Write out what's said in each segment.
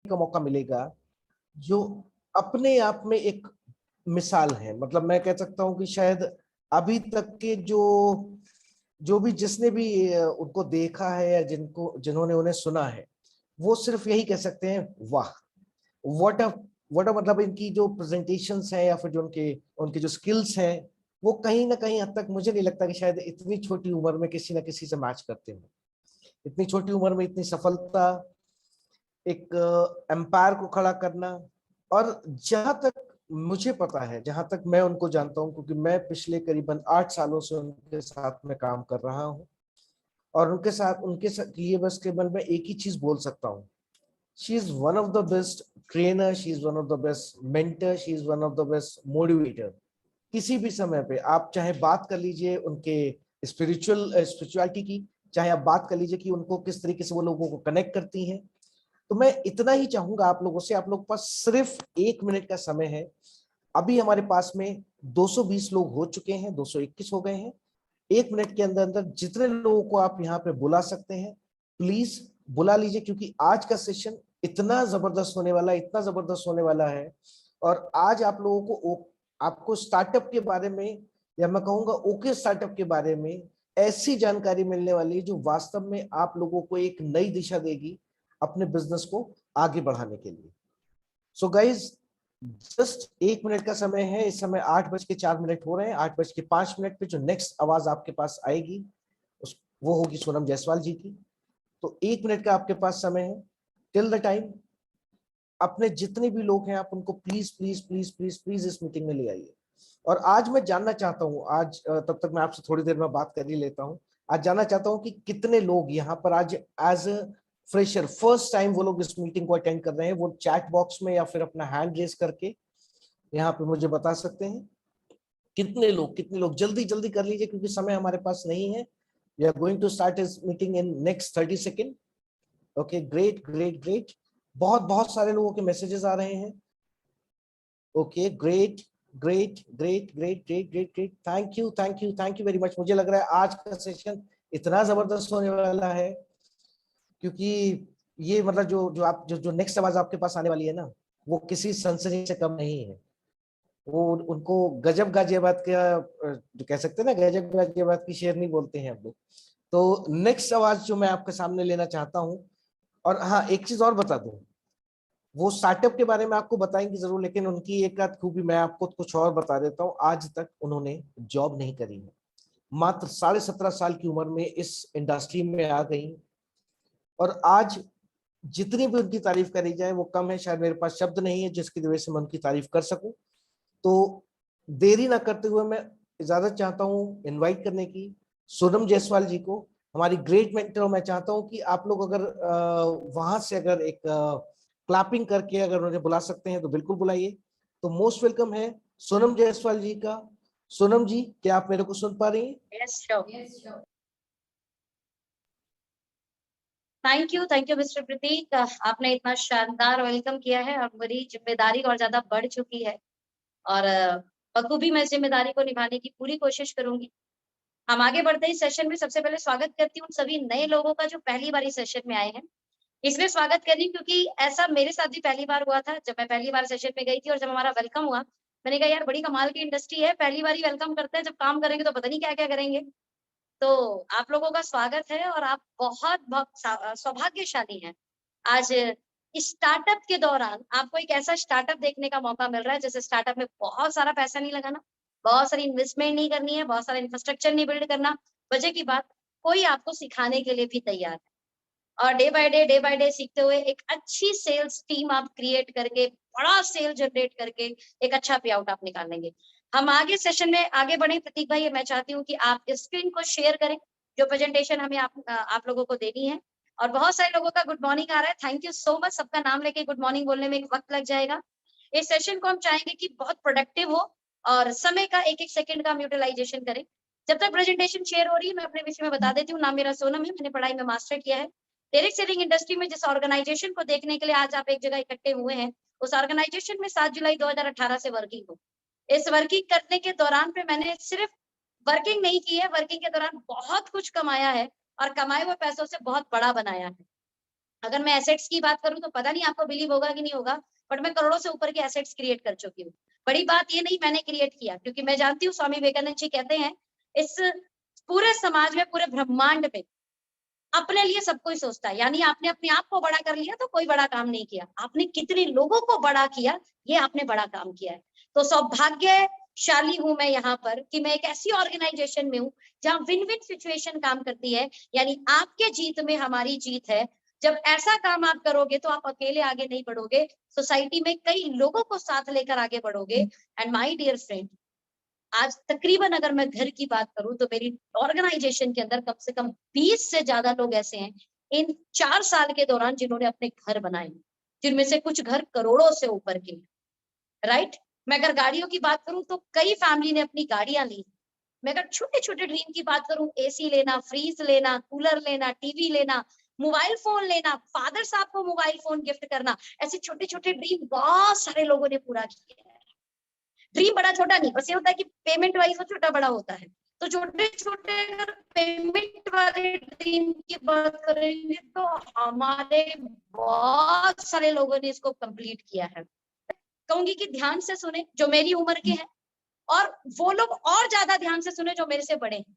का मौका मिलेगा, जो अपने आप में एक मिसाल है। मतलब मैं कह सकता हूँ कि शायद अभी तक के जो भी जिसने भी उनको देखा है या जिन्होंने उन्हें सुना है, वो सिर्फ यही कह सकते हैं, वाह, व्हाट अ मतलब इनकी जो प्रेजेंटेशंस हैं या फिर जो उनके उनके जो स्किल्स हैं, वो कहीं ना कहीं हद तक मुझे नहीं लगता कि शायद इतनी छोटी उम्र में किसी ना किसी से मैच करते हो। इतनी छोटी उम्र में इतनी सफलता, एक एम्पायर को खड़ा करना। और जहां तक मुझे पता है, जहां तक मैं उनको जानता हूं, क्योंकि मैं पिछले करीबन 8 सालों से उनके साथ में काम कर रहा हूं, और उनके लिए बस केवल मैं एक ही चीज बोल सकता हूँ, she is one of the best trainer, she is one of the best mentor, she is one of the best motivator. किसी भी समय पे आप चाहे बात कर लीजिए उनके स्पिरिचुअलिटी की, चाहे आप बात कर लीजिए कि उनको किस तरीके से वो लोगों को कनेक्ट करती हैं। तो मैं इतना ही चाहूंगा आप लोगों से, आप लोगों के पास सिर्फ 1 मिनट का समय है। अभी हमारे पास में 220 लोग हो चुके हैं, 221 हो गए हैं। 1 मिनट के अंदर अंदर जितने लोगों को आप यहाँ पे बुला सकते हैं, प्लीज बुला लीजिए, क्योंकि आज का सेशन इतना जबरदस्त होने वाला है, इतना जबरदस्त होने वाला है। और आज आप लोगों को आपको स्टार्टअप के बारे में, या मैं कहूंगा ओके स्टार्टअप के बारे में ऐसी जानकारी मिलने वाली है जो वास्तव में आप लोगों को एक नई दिशा देगी अपने बिजनेस को आगे बढ़ाने के लिए। सो गाइज, जस्ट 1 मिनट का समय है। इस समय 8:04 हो रहे हैं। 8:05 पे जो नेक्स्ट आवाज आपके पास आएगी वो होगी सोनम जायसवाल जी की। तो 1 मिनट का आपके पास समय है। टिल द टाइम अपने जितने भी लोग हैं आप उनको please please please please please इस मीटिंग में ले आइए। और आज मैं जानना चाहता हूँ, आज तब तक मैं आपसे थोड़ी देर में बात कर ही लेता हूँ। आज जानना चाहता हूँ कि कितने लोग यहाँ पर आज as a fresher first time वो लोग इस मीटिंग को अटेंड कर रहे हैं। वो चैट बॉक्स में या फिर अपना हैंड रेज करके यहाँ पे मुझे बता सकते हैं। कितने लोग जल्दी जल्दी कर लीजिए, क्योंकि समय हमारे पास नहीं है। We are going to start this meeting in next 30 second. Okay, great great great. बहुत बहुत सारे लोगों के मैसेजेस आ रहे हैं। Okay, great great great great great great great. Thank you thank you thank you very much. मुझे लग रहा है आज का सेशन इतना जबरदस्त होने वाला है, क्योंकि ये मतलब जो नेक्स्ट आवाज आपके पास आने वाली है ना, वो किसी सनसनी से कम नहीं है। वो उनको गजब गाजियाबाद का जो कह सकते हैं ना, गजब गाजियाबाद की शेरनी बोलते हैं हम लोग। तो नेक्स्ट आवाज जो मैं आपके सामने लेना चाहता हूँ, और हाँ एक चीज और बता दूं, वो स्टार्टअप के बारे में आपको बताएंगे जरूर, लेकिन उनकी एक आध खूबी मैं आपको कुछ और बता देता हूँ। आज तक उन्होंने जॉब नहीं करी है, मात्र 17.5 साल की उम्र में इस इंडस्ट्री में आ गई। और आज जितनी भी उनकी तारीफ करी जाए वो कम है, शायद मेरे पास शब्द नहीं है जिसकी वजह से मैं उनकी तारीफ कर सकूं। तो देरी ना करते हुए मैं इजाजत चाहता हूं इनवाइट करने की सोनम जायसवाल जी को, हमारी ग्रेट मेंटर। मैं चाहता हूं कि आप लोग अगर वहां से अगर एक क्लैपिंग करके अगर उन्हें बुला सकते हैं तो बिल्कुल बुलाइए। तो मोस्ट वेलकम है सोनम जायसवाल जी का। सोनम जी, क्या आप मेरे को सुन पा रही हैं? Yes sure. Thank you mister Prateek. आपने इतना शानदार वेलकम किया है और मेरी जिम्मेदारी और ज्यादा बढ़ चुकी है, और बखूबी मैं जिम्मेदारी को निभाने की पूरी कोशिश करूंगी। हम आगे बढ़ते ही सेशन में सबसे पहले स्वागत करती हूँ सभी नए लोगों का जो पहली बार इस सेशन में आए हैं। इसलिए स्वागत करनी क्योंकि ऐसा मेरे साथ भी पहली बार हुआ था, जब मैं पहली बार सेशन में गई थी और जब हमारा वेलकम हुआ, मैंने कहा यार बड़ी कमाल की इंडस्ट्री है, पहली बार ही वेलकम करते हैं, जब काम करेंगे तो पता नहीं क्या क्या करेंगे। तो आप लोगों का स्वागत है और आप बहुत बहुत सौभाग्यशाली हैं। आज इस स्टार्टअप के दौरान आपको एक ऐसा स्टार्टअप देखने का मौका मिल रहा है जैसे स्टार्टअप में बहुत सारा पैसा नहीं लगाना, बहुत सारी इन्वेस्टमेंट नहीं करनी है, बहुत सारा इंफ्रास्ट्रक्चर नहीं बिल्ड करना। वजह की बात, कोई आपको सिखाने के लिए भी तैयार है, और डे बाय डे सीखते हुए एक अच्छी सेल्स टीम आप क्रिएट करके, बड़ा सेल जनरेट करके एक अच्छा पे आउट आप निकालेंगे। हम आगे सेशन में आगे बढ़े। प्रतीक भाई, मैं चाहती हूँ कि आप स्क्रीन को शेयर करें, जो प्रेजेंटेशन हमें आप लोगों को देनी है। और बहुत सारे लोगों का गुड मॉर्निंग आ रहा है, थैंक यू सो मच। सबका नाम लेके गुड मॉर्निंग बोलने में एक वक्त लग जाएगा। इस सेशन को हम चाहेंगे कि बहुत प्रोडक्टिव हो और समय का एक एक सेकंड का हम यूटिलाइजेशन करें। जब तक प्रेजेंटेशन शेयर हो रही है, मैं अपने विषय में बता देती हूँ। नाम मेरा सोनम है, मैंने पढ़ाई में मास्टर किया है। डायरेक्ट सेलिंग इंडस्ट्री में जिस ऑर्गेनाइजेशन को देखने के लिए आज आप एक जगह इकट्ठे हुए हैं, उस ऑर्गेनाइजेशन में 7 जुलाई 2018 से वर्किंग हूँ। इस वर्किंग करने के दौरान पे मैंने सिर्फ वर्किंग नहीं की है, वर्किंग के दौरान बहुत कुछ कमाया है और कमाए हुए पैसों से बहुत बड़ा बनाया है। अगर मैं एसेट्स की बात करूं तो पता नहीं आपको बिलीव होगा कि नहीं होगा, बट मैं करोड़ों से ऊपर के एसेट्स क्रिएट कर चुकी हूँ। बड़ी बात ये नहीं मैंने क्रिएट किया, क्योंकि मैं जानती हूँ स्वामी विवेकानंद जी कहते हैं इस पूरे समाज में, पूरे ब्रह्मांड में अपने लिए सब कोई सोचता है। यानी आपने अपने आप को बड़ा कर लिया तो कोई बड़ा काम नहीं किया, आपने कितने लोगों को बड़ा किया, ये आपने बड़ा काम किया है। तो सौभाग्यशाली हूं मैं यहाँ पर कि मैं एक ऐसी ऑर्गेनाइजेशन में हूँ जहाँ विन विन सिचुएशन काम करती है। यानी आपके जीत में हमारी जीत है। जब ऐसा काम आप करोगे तो आप अकेले आगे नहीं बढ़ोगे, सोसाइटी में कई लोगों को साथ लेकर आगे बढ़ोगे। एंड माय डियर फ्रेंड, आज तकरीबन अगर मैं घर की बात करूं तो मेरी ऑर्गेनाइजेशन के अंदर कम से कम 20 से ज्यादा लोग ऐसे हैं इन 4 साल के दौरान जिन्होंने अपने घर बनाए, जिनमें से कुछ घर करोड़ों से ऊपर के, राइट। मैं अगर गाड़ियों की बात करूं तो कई फैमिली ने अपनी गाड़ियां ली। मैं अगर छोटे छोटे ड्रीम की बात करूं, एसी लेना, फ्रीज लेना, कूलर लेना, टीवी लेना, मोबाइल फोन लेना, फादर साहब को मोबाइल फोन गिफ्ट करना, ऐसे छोटे छोटे ड्रीम बहुत सारे लोगों ने पूरा किया है। ड्रीम बड़ा छोटा नहीं, बस ये होता है कि पेमेंट वाइज वो छोटा बड़ा होता है। तो छोटे छोटे अगर पेमेंट वाले ड्रीम की बात करेंगे तो हमारे बहुत सारे लोगों ने इसको कंप्लीट किया है। कहूंगी कि ध्यान से सुने जो मेरी उम्र के हैं, और वो लोग और ज्यादा ध्यान से सुने जो मेरे से बड़े हैं।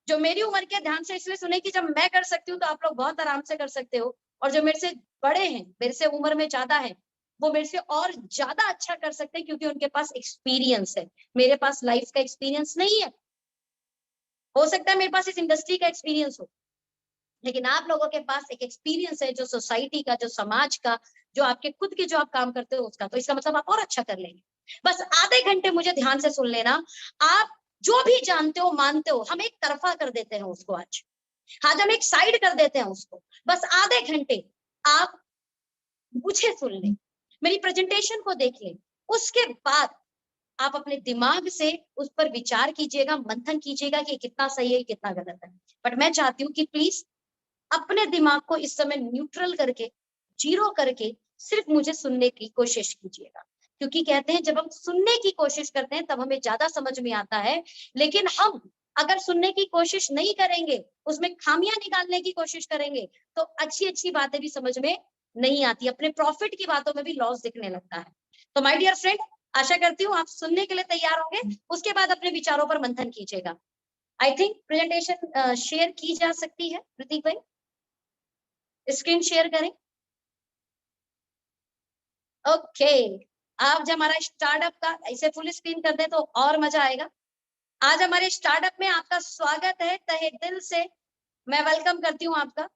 जो मेरी उम्र के ध्यान से इसलिए सुने कि जब मैं कर सकती हूँ तो आप लोग बहुत आराम से कर सकते हो, और जो मेरे से बड़े हैं, मेरे से उम्र में ज्यादा है, वो मेरे से और ज्यादा अच्छा कर सकते हैं, क्योंकि उनके पास एक्सपीरियंस है। मेरे पास लाइफ का एक्सपीरियंस नहीं है। हो सकता है मेरे पास इस इंडस्ट्री का एक्सपीरियंस हो, लेकिन आप लोगों के पास एक एक्सपीरियंस है जो सोसाइटी का, जो समाज का, जो आपके खुद के जो आप काम करते हो उसका। तो इसका मतलब आप और अच्छा कर लेंगे। बस आधे घंटे मुझे ध्यान से सुन लेना। आप जो भी जानते हो, मानते हो, हम एक तरफा कर देते हैं उसको आज हम एक साइड कर देते हैं उसको। बस आधे घंटे आप मुझे सुन लें, मेरी प्रेजेंटेशन को देख लें, उसके बाद आप अपने दिमाग से उस पर विचार कीजिएगा, मंथन कीजिएगा कि कितना सही है, कितना गलत है। बट मैं चाहती हूँ कि प्लीज अपने दिमाग को इस समय न्यूट्रल करके, जीरो करके, सिर्फ मुझे सुनने की कोशिश कीजिएगा। क्योंकि कहते हैं जब हम सुनने की कोशिश करते हैं तब हमें ज्यादा समझ में आता है, लेकिन हम अगर सुनने की कोशिश नहीं करेंगे, उसमें खामियां निकालने की कोशिश करेंगे, तो अच्छी अच्छी बातें भी समझ में नहीं आती, अपने प्रॉफिट की बातों में भी लॉस दिखने लगता है। तो माय डियर फ्रेंड, आशा करती हूँ आप सुनने के लिए तैयार होंगे, उसके बाद अपने विचारों पर मंथन कीजिएगा। आई थिंक प्रेजेंटेशन शेयर की जा सकती है। प्रतीक भाई स्क्रीन शेयर करें। ओके, आज जब हमारा स्टार्टअप का इसे फुल स्क्रीन कर दे तो और मजा आएगा। आज हमारे स्टार्टअप में आपका स्वागत है, तहे दिल से मैं वेलकम करती हूँ आपका।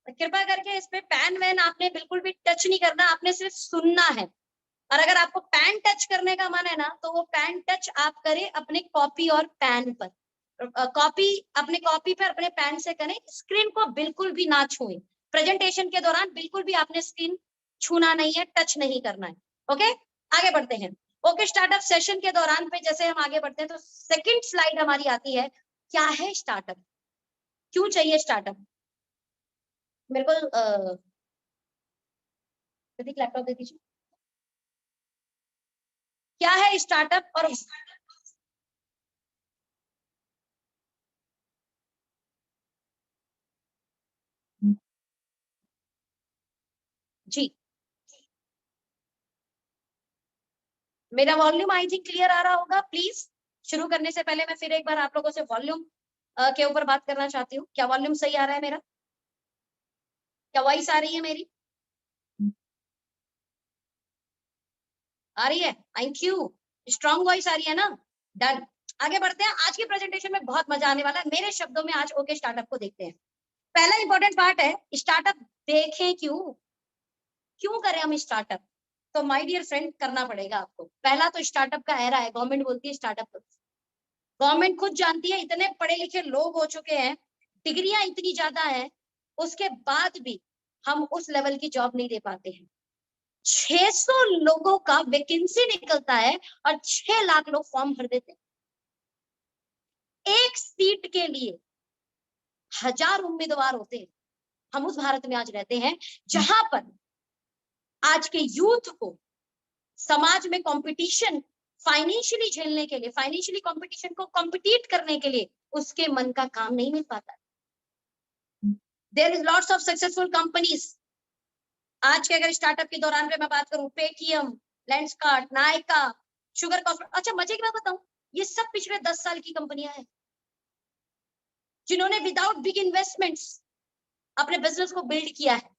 कृपया करके इस पे पेन वैन आपने बिल्कुल भी टच नहीं करना, आपने सिर्फ सुनना है। और अगर आपको पेन टच करने का मन है ना, तो वो पेन टच आप करें अपने कॉपी और पेन पर। कॉपी अपने कॉपी पर अपने पेन से करें, स्क्रीन को बिल्कुल भी ना छुएं। प्रेजेंटेशन के दौरान बिल्कुल भी आपने स्क्रीन छूना नहीं है, टच नहीं करना है। ओके, आगे बढ़ते हैं। ओके, स्टार्टअप सेशन के दौरान पे जैसे हम आगे बढ़ते हैं तो सेकंड स्लाइड हमारी आती है, क्या है स्टार्टअप, क्यों चाहिए स्टार्टअप। मेरे को लैपटॉप दे दीजिए। क्या है स्टार्टअप और जी, मेरा वॉल्यूम आई थिंक क्लियर आ रहा होगा। प्लीज शुरू करने से पहले मैं फिर एक बार आप लोगों से वॉल्यूम के ऊपर बात करना चाहती हूँ। क्या वॉल्यूम सही आ रहा है मेरा, क्या वॉइस आ रही है मेरी, आ रही है? थैंक यू, स्ट्रॉन्ग वॉइस आ रही है ना। डन, आगे बढ़ते हैं। आज की प्रेजेंटेशन में बहुत मजा आने वाला है। मेरे शब्दों में आज ओके स्टार्टअप को देखते हैं। पहला इंपॉर्टेंट पार्ट है स्टार्टअप देखें क्यों, क्यों करें हम स्टार्टअप। तो माय डियर फ्रेंड, करना पड़ेगा आपको। पहला तो स्टार्टअप का एरा है, गवर्नमेंट बोलती है स्टार्टअप, गवर्नमेंट खुद जानती है इतने पढ़े लिखे लोग हो चुके हैं, डिग्रियां इतनी ज्यादा है, उसके बाद भी हम उस लेवल की जॉब नहीं दे पाते हैं। 600 लोगों का वैकेंसी निकलता है और 6 लाख लोग फॉर्म भर देते हैं। एक सीट के लिए 1000 उम्मीदवार होते हैं। हम उस भारत में आज रहते हैं जहां पर आज के यूथ को समाज में कंपटीशन फाइनेंशियली झेलने के लिए, फाइनेंशियली कंपटीशन को कॉम्पिटिट करने के लिए उसके मन का काम नहीं मिल पाता। There is lots of successful companies. आज के अगर स्टार्टअप के दौरान पे मैं बात करूं, Paytm, Lenskart, Nykaa, sugar coffee. अच्छा मजे की बात बताऊं, ये सब पिछले 10 साल की कंपनियां हैं जिन्होंने विदाउट बिग इन्वेस्टमेंट्स अपने बिजनेस को बिल्ड किया है।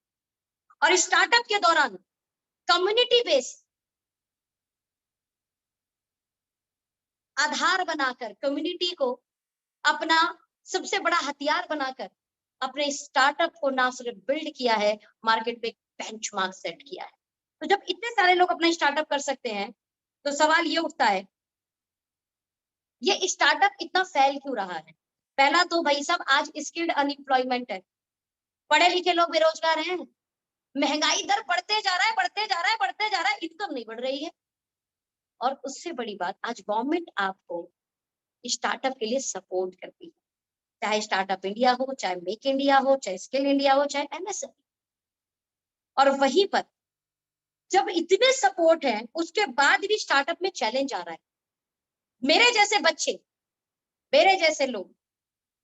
और स्टार्टअप के दौरान कम्युनिटी बेस्ड आधार बनाकर, कम्युनिटी को अपना सबसे बड़ा हथियार बनाकर अपने स्टार्टअप को ना सिर्फ बिल्ड किया है, मार्केट पे बेंचमार्क सेट किया है। तो जब इतने सारे लोग अपना स्टार्टअप कर सकते हैं तो सवाल ये उठता है, ये स्टार्टअप इतना फैल क्यों रहा है? पहला तो भाई साहब आज स्किल्ड अनएम्प्लॉयमेंट है, पढ़े लिखे लोग बेरोजगार हैं, महंगाई दर बढ़ते जा रहा है, बढ़ते जा रहा है, बढ़ते जा रहा है, इनकम नहीं बढ़ रही है। और उससे बड़ी बात, आज गवर्नमेंट आपको स्टार्टअप के लिए सपोर्ट करती है, चाहे स्टार्टअप इंडिया हो, चाहे मेक इंडिया हो, चाहे स्किल इंडिया हो, चाहे एमएसएमई। और वहीं पर जब इतने सपोर्ट है उसके बाद भी स्टार्टअप में चैलेंज आ रहा है। मेरे जैसे बच्चे, मेरे जैसे लोग,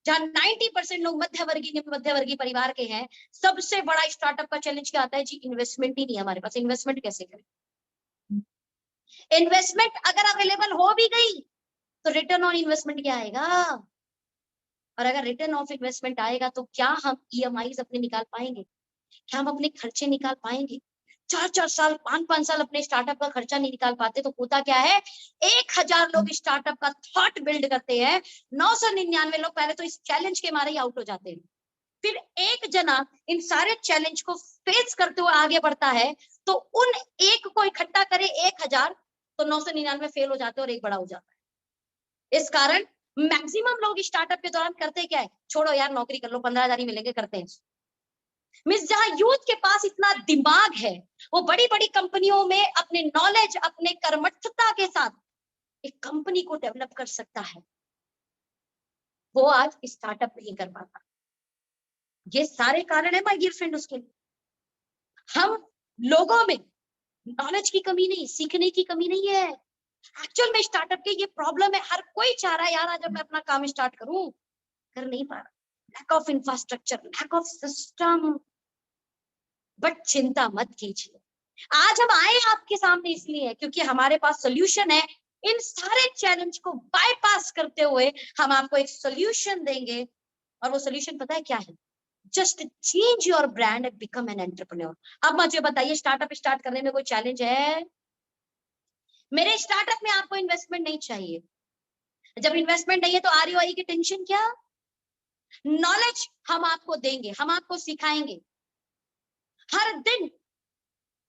जहां 90% लोग मध्यवर्गीय परिवार के हैं, सबसे बड़ा स्टार्टअप का चैलेंज क्या आता है जी? इन्वेस्टमेंट ही नहीं है हमारे पास। इन्वेस्टमेंट कैसे करें? इन्वेस्टमेंट अगर अवेलेबल हो भी गई तो रिटर्न ऑन इन्वेस्टमेंट क्या आएगा? और अगर रिटर्न ऑफ इन्वेस्टमेंट आएगा तो क्या हम ईएमआई अपने निकाल पाएंगे? क्या हम अपने खर्चे निकाल पाएंगे? 4-4 साल, 5-5 साल अपने स्टार्टअप का खर्चा नहीं निकाल पाते तो होता क्या है? 1000 लोग स्टार्टअप का थॉट बिल्ड करते हैं, 999 लोग पहले तो इस चैलेंज के मारे ही आउट हो जाते हैं। फिर एक जना इन सारे चैलेंज को फेस करते हुए आगे बढ़ता है, तो उन एक को इकट्ठा करे 1000 तो 999 फेल हो जाते हैं और एक बड़ा हो जाता है। इस कारण मैक्सिमम लोग स्टार्टअप के दौरान करते क्या है? छोड़ो यार, नौकरी कर लो, 15,000 ही मिलेंगे, करते हैं। मींस जहां यूथ के पास इतना दिमाग है, वो बड़ी बड़ी कंपनियों में अपने नॉलेज, अपने कर्मठता के साथ एक कंपनी को डेवलप कर सकता है, वो आज स्टार्टअप नहीं कर पाता। ये सारे कारण है माय डियर फ्रेंड उसके लिए। हम लोगों में नॉलेज की कमी नहीं, सीखने की कमी नहीं है। एक्चुअल में स्टार्टअप की ये प्रॉब्लम है, हर कोई चाह रहा है यार आज मैं अपना काम स्टार्ट करूं, कर नहीं पा रहा। Lack of infrastructure, lack of system. But चिंता मत कीजिए, आज हम आए आपके सामने इसलिए क्योंकि हमारे पास सोल्यूशन है। इन सारे चैलेंज को बाईपास करते हुए हम आपको एक सोल्यूशन देंगे, और वो सोल्यूशन पता है क्या है? Just change your brand and become an entrepreneur. अब मुझे बताइए, स्टार्टअप स्टार्ट करने में कोई चैलेंज है? मेरे स्टार्टअप में आपको इन्वेस्टमेंट नहीं चाहिए। जब इन्वेस्टमेंट नहीं है तो आरओआई की टेंशन क्या? नॉलेज हम आपको देंगे, हम आपको सिखाएंगे। हर दिन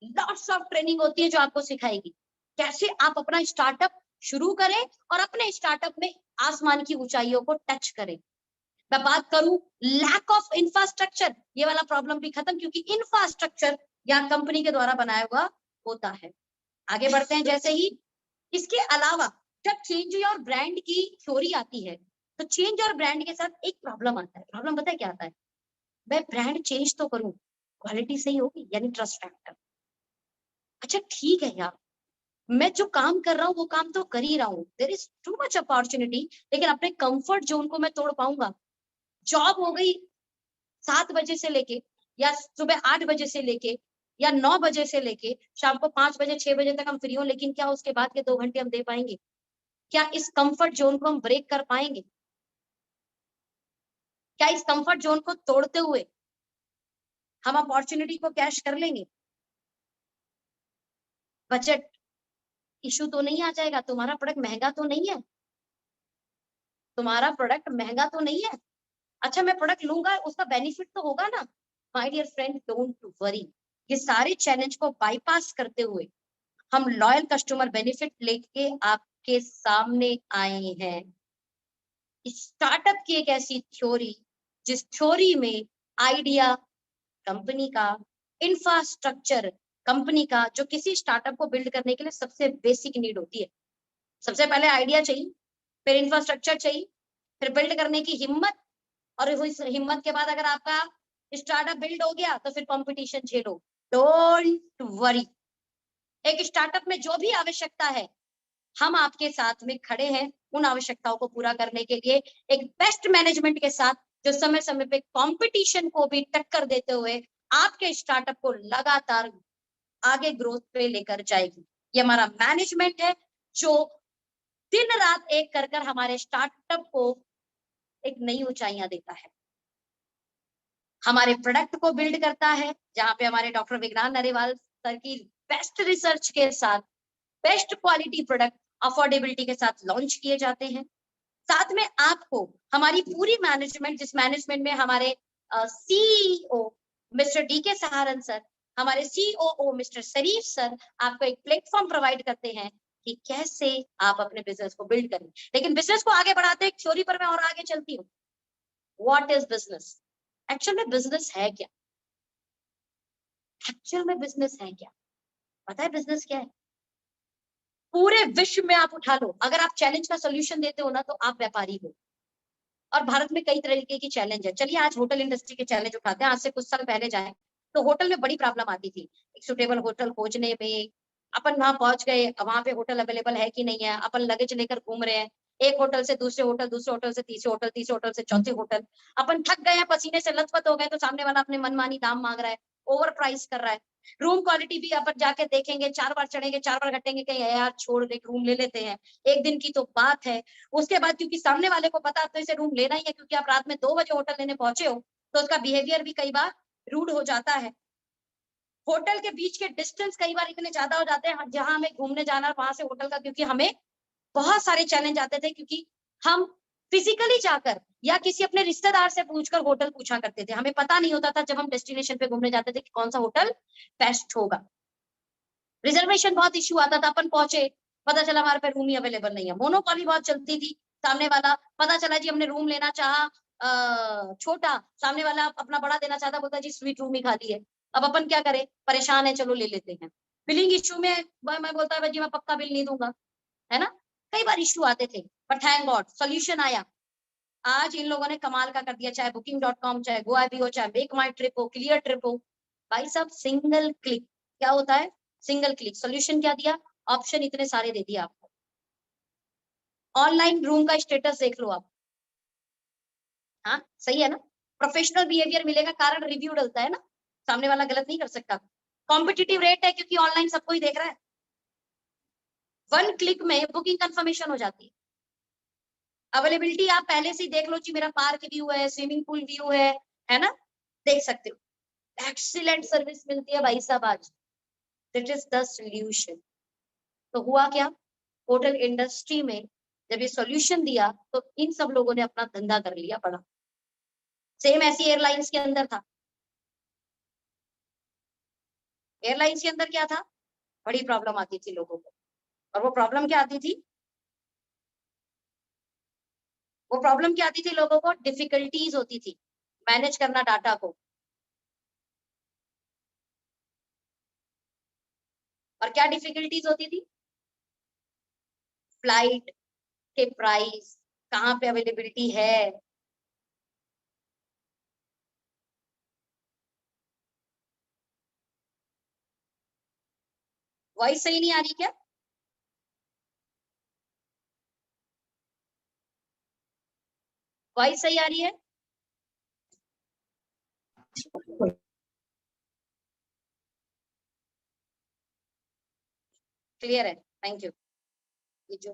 लॉट्स ऑफ ट्रेनिंग होती है जो आपको सिखाएगी कैसे आप अपना स्टार्टअप शुरू करें और अपने स्टार्टअप में आसमान की ऊंचाइयों को टच करें। मैं बात करूं लैक ऑफ इंफ्रास्ट्रक्चर, ये वाला प्रॉब्लम भी खत्म, क्योंकि इंफ्रास्ट्रक्चर या कंपनी के द्वारा बनाया हुआ होता है। आगे बढ़ते हैं। जैसे ही इसके अलावा जब चेंज योर ब्रांड की थ्योरी आती है तो चेंज योर ब्रांड के साथ एक प्रॉब्लम आता है। प्रॉब्लम पता है क्या आता है? मैं ब्रांड चेंज तो करूं, क्वालिटी सही होगी, यानी ट्रस्ट फैक्टर। अच्छा ठीक है यार, मैं जो काम कर रहा हूँ वो काम तो कर ही रहा हूँ, there is too much opportunity, लेकिन अपने कंफर्ट जोन को मैं तोड़ पाऊंगा? जॉब हो गई 7 बजे से लेके, या सुबह 8 बजे से लेके, या 9 बजे से लेके शाम को 5 बजे 6 बजे तक हम फ्री हो, लेकिन क्या उसके बाद के 2 घंटे हम दे पाएंगे? क्या इस कंफर्ट जोन को हम ब्रेक कर पाएंगे? क्या इस कंफर्ट जोन को तोड़ते हुए हम अपॉर्चुनिटी को कैश कर लेंगे? बजट इशू तो नहीं आ जाएगा? तुम्हारा प्रोडक्ट महंगा तो नहीं है? तुम्हारा प्रोडक्ट महंगा तो नहीं है? अच्छा मैं प्रोडक्ट लूंगा, उसका बेनिफिट तो होगा ना? My dear friend, don't worry. ये सारे चैलेंज को बाईपास करते हुए हम लॉयल कस्टमर बेनिफिट लेके आपके सामने आए हैं। स्टार्टअप की एक ऐसी थ्योरी जिस थ्योरी में आइडिया कंपनी का, इंफ्रास्ट्रक्चर कंपनी का, जो किसी स्टार्टअप को बिल्ड करने के लिए सबसे बेसिक नीड होती है। सबसे पहले आइडिया चाहिए, फिर इंफ्रास्ट्रक्चर चाहिए, फिर बिल्ड करने की हिम्मत, और इस हिम्मत के बाद अगर आपका स्टार्टअप बिल्ड हो गया तो फिर कंपटीशन झेलो। डोंट वरी, एक स्टार्टअप में जो भी आवश्यकता है हम आपके साथ में खड़े हैं उन आवश्यकताओं को पूरा करने के लिए, एक बेस्ट मैनेजमेंट के साथ, जो समय समय पे कंपटीशन को भी टक्कर देते हुए आपके स्टार्टअप को लगातार आगे ग्रोथ पे लेकर जाएगी। ये हमारा मैनेजमेंट है जो दिन रात एक कर कर हमारे स्टार्टअप को एक नई ऊंचाइयां देता है, हमारे प्रोडक्ट को बिल्ड करता है, जहां पे हमारे डॉक्टर विज्ञान नरेवाल सर की बेस्ट रिसर्च के साथ बेस्ट क्वालिटी प्रोडक्ट अफोर्डेबिलिटी के साथ लॉन्च किए जाते हैं। साथ में आपको हमारी पूरी मैनेजमेंट, जिस मैनेजमेंट में हमारे सीईओ मिस्टर डी के सहारन सर, हमारे सीओओ मिस्टर शरीफ सर आपको एक प्लेटफॉर्म प्रोवाइड करते हैं कि कैसे आप अपने बिजनेस को बिल्ड करें। लेकिन बिजनेस को आगे बढ़ाते एक थ्योरी पर मैं और आगे चलती हूँ। What is business? एक्चुअल में बिजनेस है क्या? एक्चुअल में बिजनेस है क्या? पता है बिजनेस क्या है? पूरे विश्व में आप उठा लो, अगर आप चैलेंज का सोल्यूशन देते हो ना तो आप व्यापारी हो। और भारत में कई तरीके की चैलेंज है। चलिए आज होटल इंडस्ट्री के चैलेंज उठाते हैं। आज से कुछ साल पहले जाए तो होटल में बड़ी प्रॉब्लम आती थी, एक सुटेबल होटल खोजने में। अपन वहां पहुंच गए, वहां पे होटल अवेलेबल है कि नहीं है, अपन लगेज लेकर घूम रहे हैं, एक होटल से दूसरे होटल, दूसरे होटल से तीसरे होटल, तीसरे होटल से चौथे होटल। अपन थक गए हैं, पसीने से लथपथ हो गए, तो सामने वाला अपने मनमानी दाम मांग रहा है, ओवर प्राइस कर रहा है। रूम क्वालिटी भी अपन जाके देखेंगे, 4 बार चढ़ेंगे, 4 बार घटेंगे, कहीं यार छोड़ दे, रूम ले लेते हैं, एक दिन की तो बात है। उसके बाद क्योंकि सामने वाले को पता तो इसे रूम लेना ही है, क्योंकि आप रात में 2 बजे होटल लेने पहुंचे हो, तो उसका बिहेवियर भी कई बार रूड हो जाता है। होटल के बीच के डिस्टेंस कई बार इतने ज्यादा हो जाते हैं, जहां हमें घूमने जाना वहां से होटल का, क्योंकि हमें बहुत सारे चैलेंज आते थे, क्योंकि हम फिजिकली जाकर या किसी अपने रिश्तेदार से पूछकर होटल पूछा करते थे। हमें पता नहीं होता था जब हम डेस्टिनेशन पे घूमने जाते थे कि कौन सा होटल बेस्ट होगा। रिजर्वेशन बहुत इश्यू आता था, अपन पहुंचे, पता चला हमारे पे रूम ही अवेलेबल नहीं है। मोनोपोली बहुत चलती थी। सामने वाला, पता चला जी हमने रूम लेना चाहा छोटा, सामने वाला अपना बड़ा देना चाहता, बोलता जी स्वीट रूम ही खाली है। अब अपन क्या करें, परेशान है, चलो ले लेते हैं। बिलिंग इश्यू में मैं बोलता है जी मैं पक्का बिल नहीं दूंगा, है ना। कई बार इश्यू आते थे, बट थैंक गॉड सोल्यूशन आया। आज इन लोगों ने कमाल का कर दिया, चाहे booking.com, चाहे GoIBO, चाहे मेक माई ट्रिप हो, क्लियर ट्रिप हो। भाई साहब सिंगल क्लिक क्या होता है, सिंगल क्लिक सोल्यूशन क्या दिया, ऑप्शन इतने सारे दे दिया आपको। ऑनलाइन रूम का स्टेटस देख लो आप, हाँ सही है ना। प्रोफेशनल बिहेवियर मिलेगा, कारण रिव्यू डलता है ना, सामने वाला गलत नहीं कर सकता। कॉम्पिटिटिव रेट है क्योंकि ऑनलाइन सबको ही देख रहा है। 1 क्लिक में बुकिंग कंफर्मेशन हो जाती है। अवेलेबिलिटी आप पहले से ही देख लो जी, मेरा पार्क व्यू है, स्विमिंग पूल व्यू है ना, देख सकते हो। एक्सीलेंट सर्विस मिलती है भाई साहब आज। That is the solution. तो हुआ क्या, होटल इंडस्ट्री में जब ये सॉल्यूशन दिया तो इन सब लोगों ने अपना धंधा कर लिया बड़ा। सेम ऐसी एयरलाइंस के अंदर था। एयरलाइंस के अंदर क्या था, बड़ी प्रॉब्लम आती थी लोगों को। और वो प्रॉब्लम क्या आती थी लोगों को, डिफिकल्टीज होती थी मैनेज करना डाटा को। और क्या डिफिकल्टीज होती थी, फ्लाइट के प्राइस, कहाँ पे अवेलेबिलिटी है। वॉइस सही नहीं आ रही क्या, वॉइस सही आ रही है? क्लियर है, थैंक यू। ये जो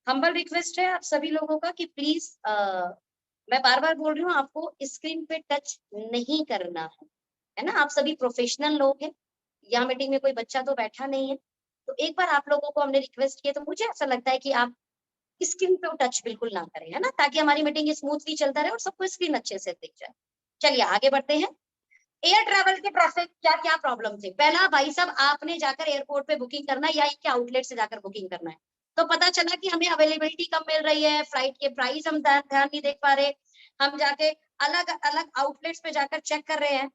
हम्बल रिक्वेस्ट है आप सभी लोगों का कि प्लीज मैं बार बार बोल रही हूँ, आपको स्क्रीन पे टच नहीं करना है ना। आप सभी प्रोफेशनल लोग हैं, यहाँ मीटिंग में कोई बच्चा तो बैठा नहीं है। तो एक बार आप लोगों को हमने रिक्वेस्ट किया, तो मुझे ऐसा लगता है कि आप स्क्रीन पे टच बिल्कुल ना करें, है ना, ताकि हमारी मीटिंग स्मूथली चलता रहे और सबको स्क्रीन अच्छे से दिख जाए। चलिए आगे बढ़ते हैं। एयर ट्रैवल के प्रोसेस क्या क्या प्रॉब्लम थे। पहला, भाई साहब आपने जाकर एयरपोर्ट पे बुकिंग करना या इनके आउटलेट से जाकर बुकिंग करना है, तो पता चला कि हमें अवेलेबिलिटी कम मिल रही है, फ्लाइट के प्राइस हम ध्यान नहीं देख पा रहे, हम जाके अलग अलग आउटलेट्स पे जाकर चेक कर रहे हैं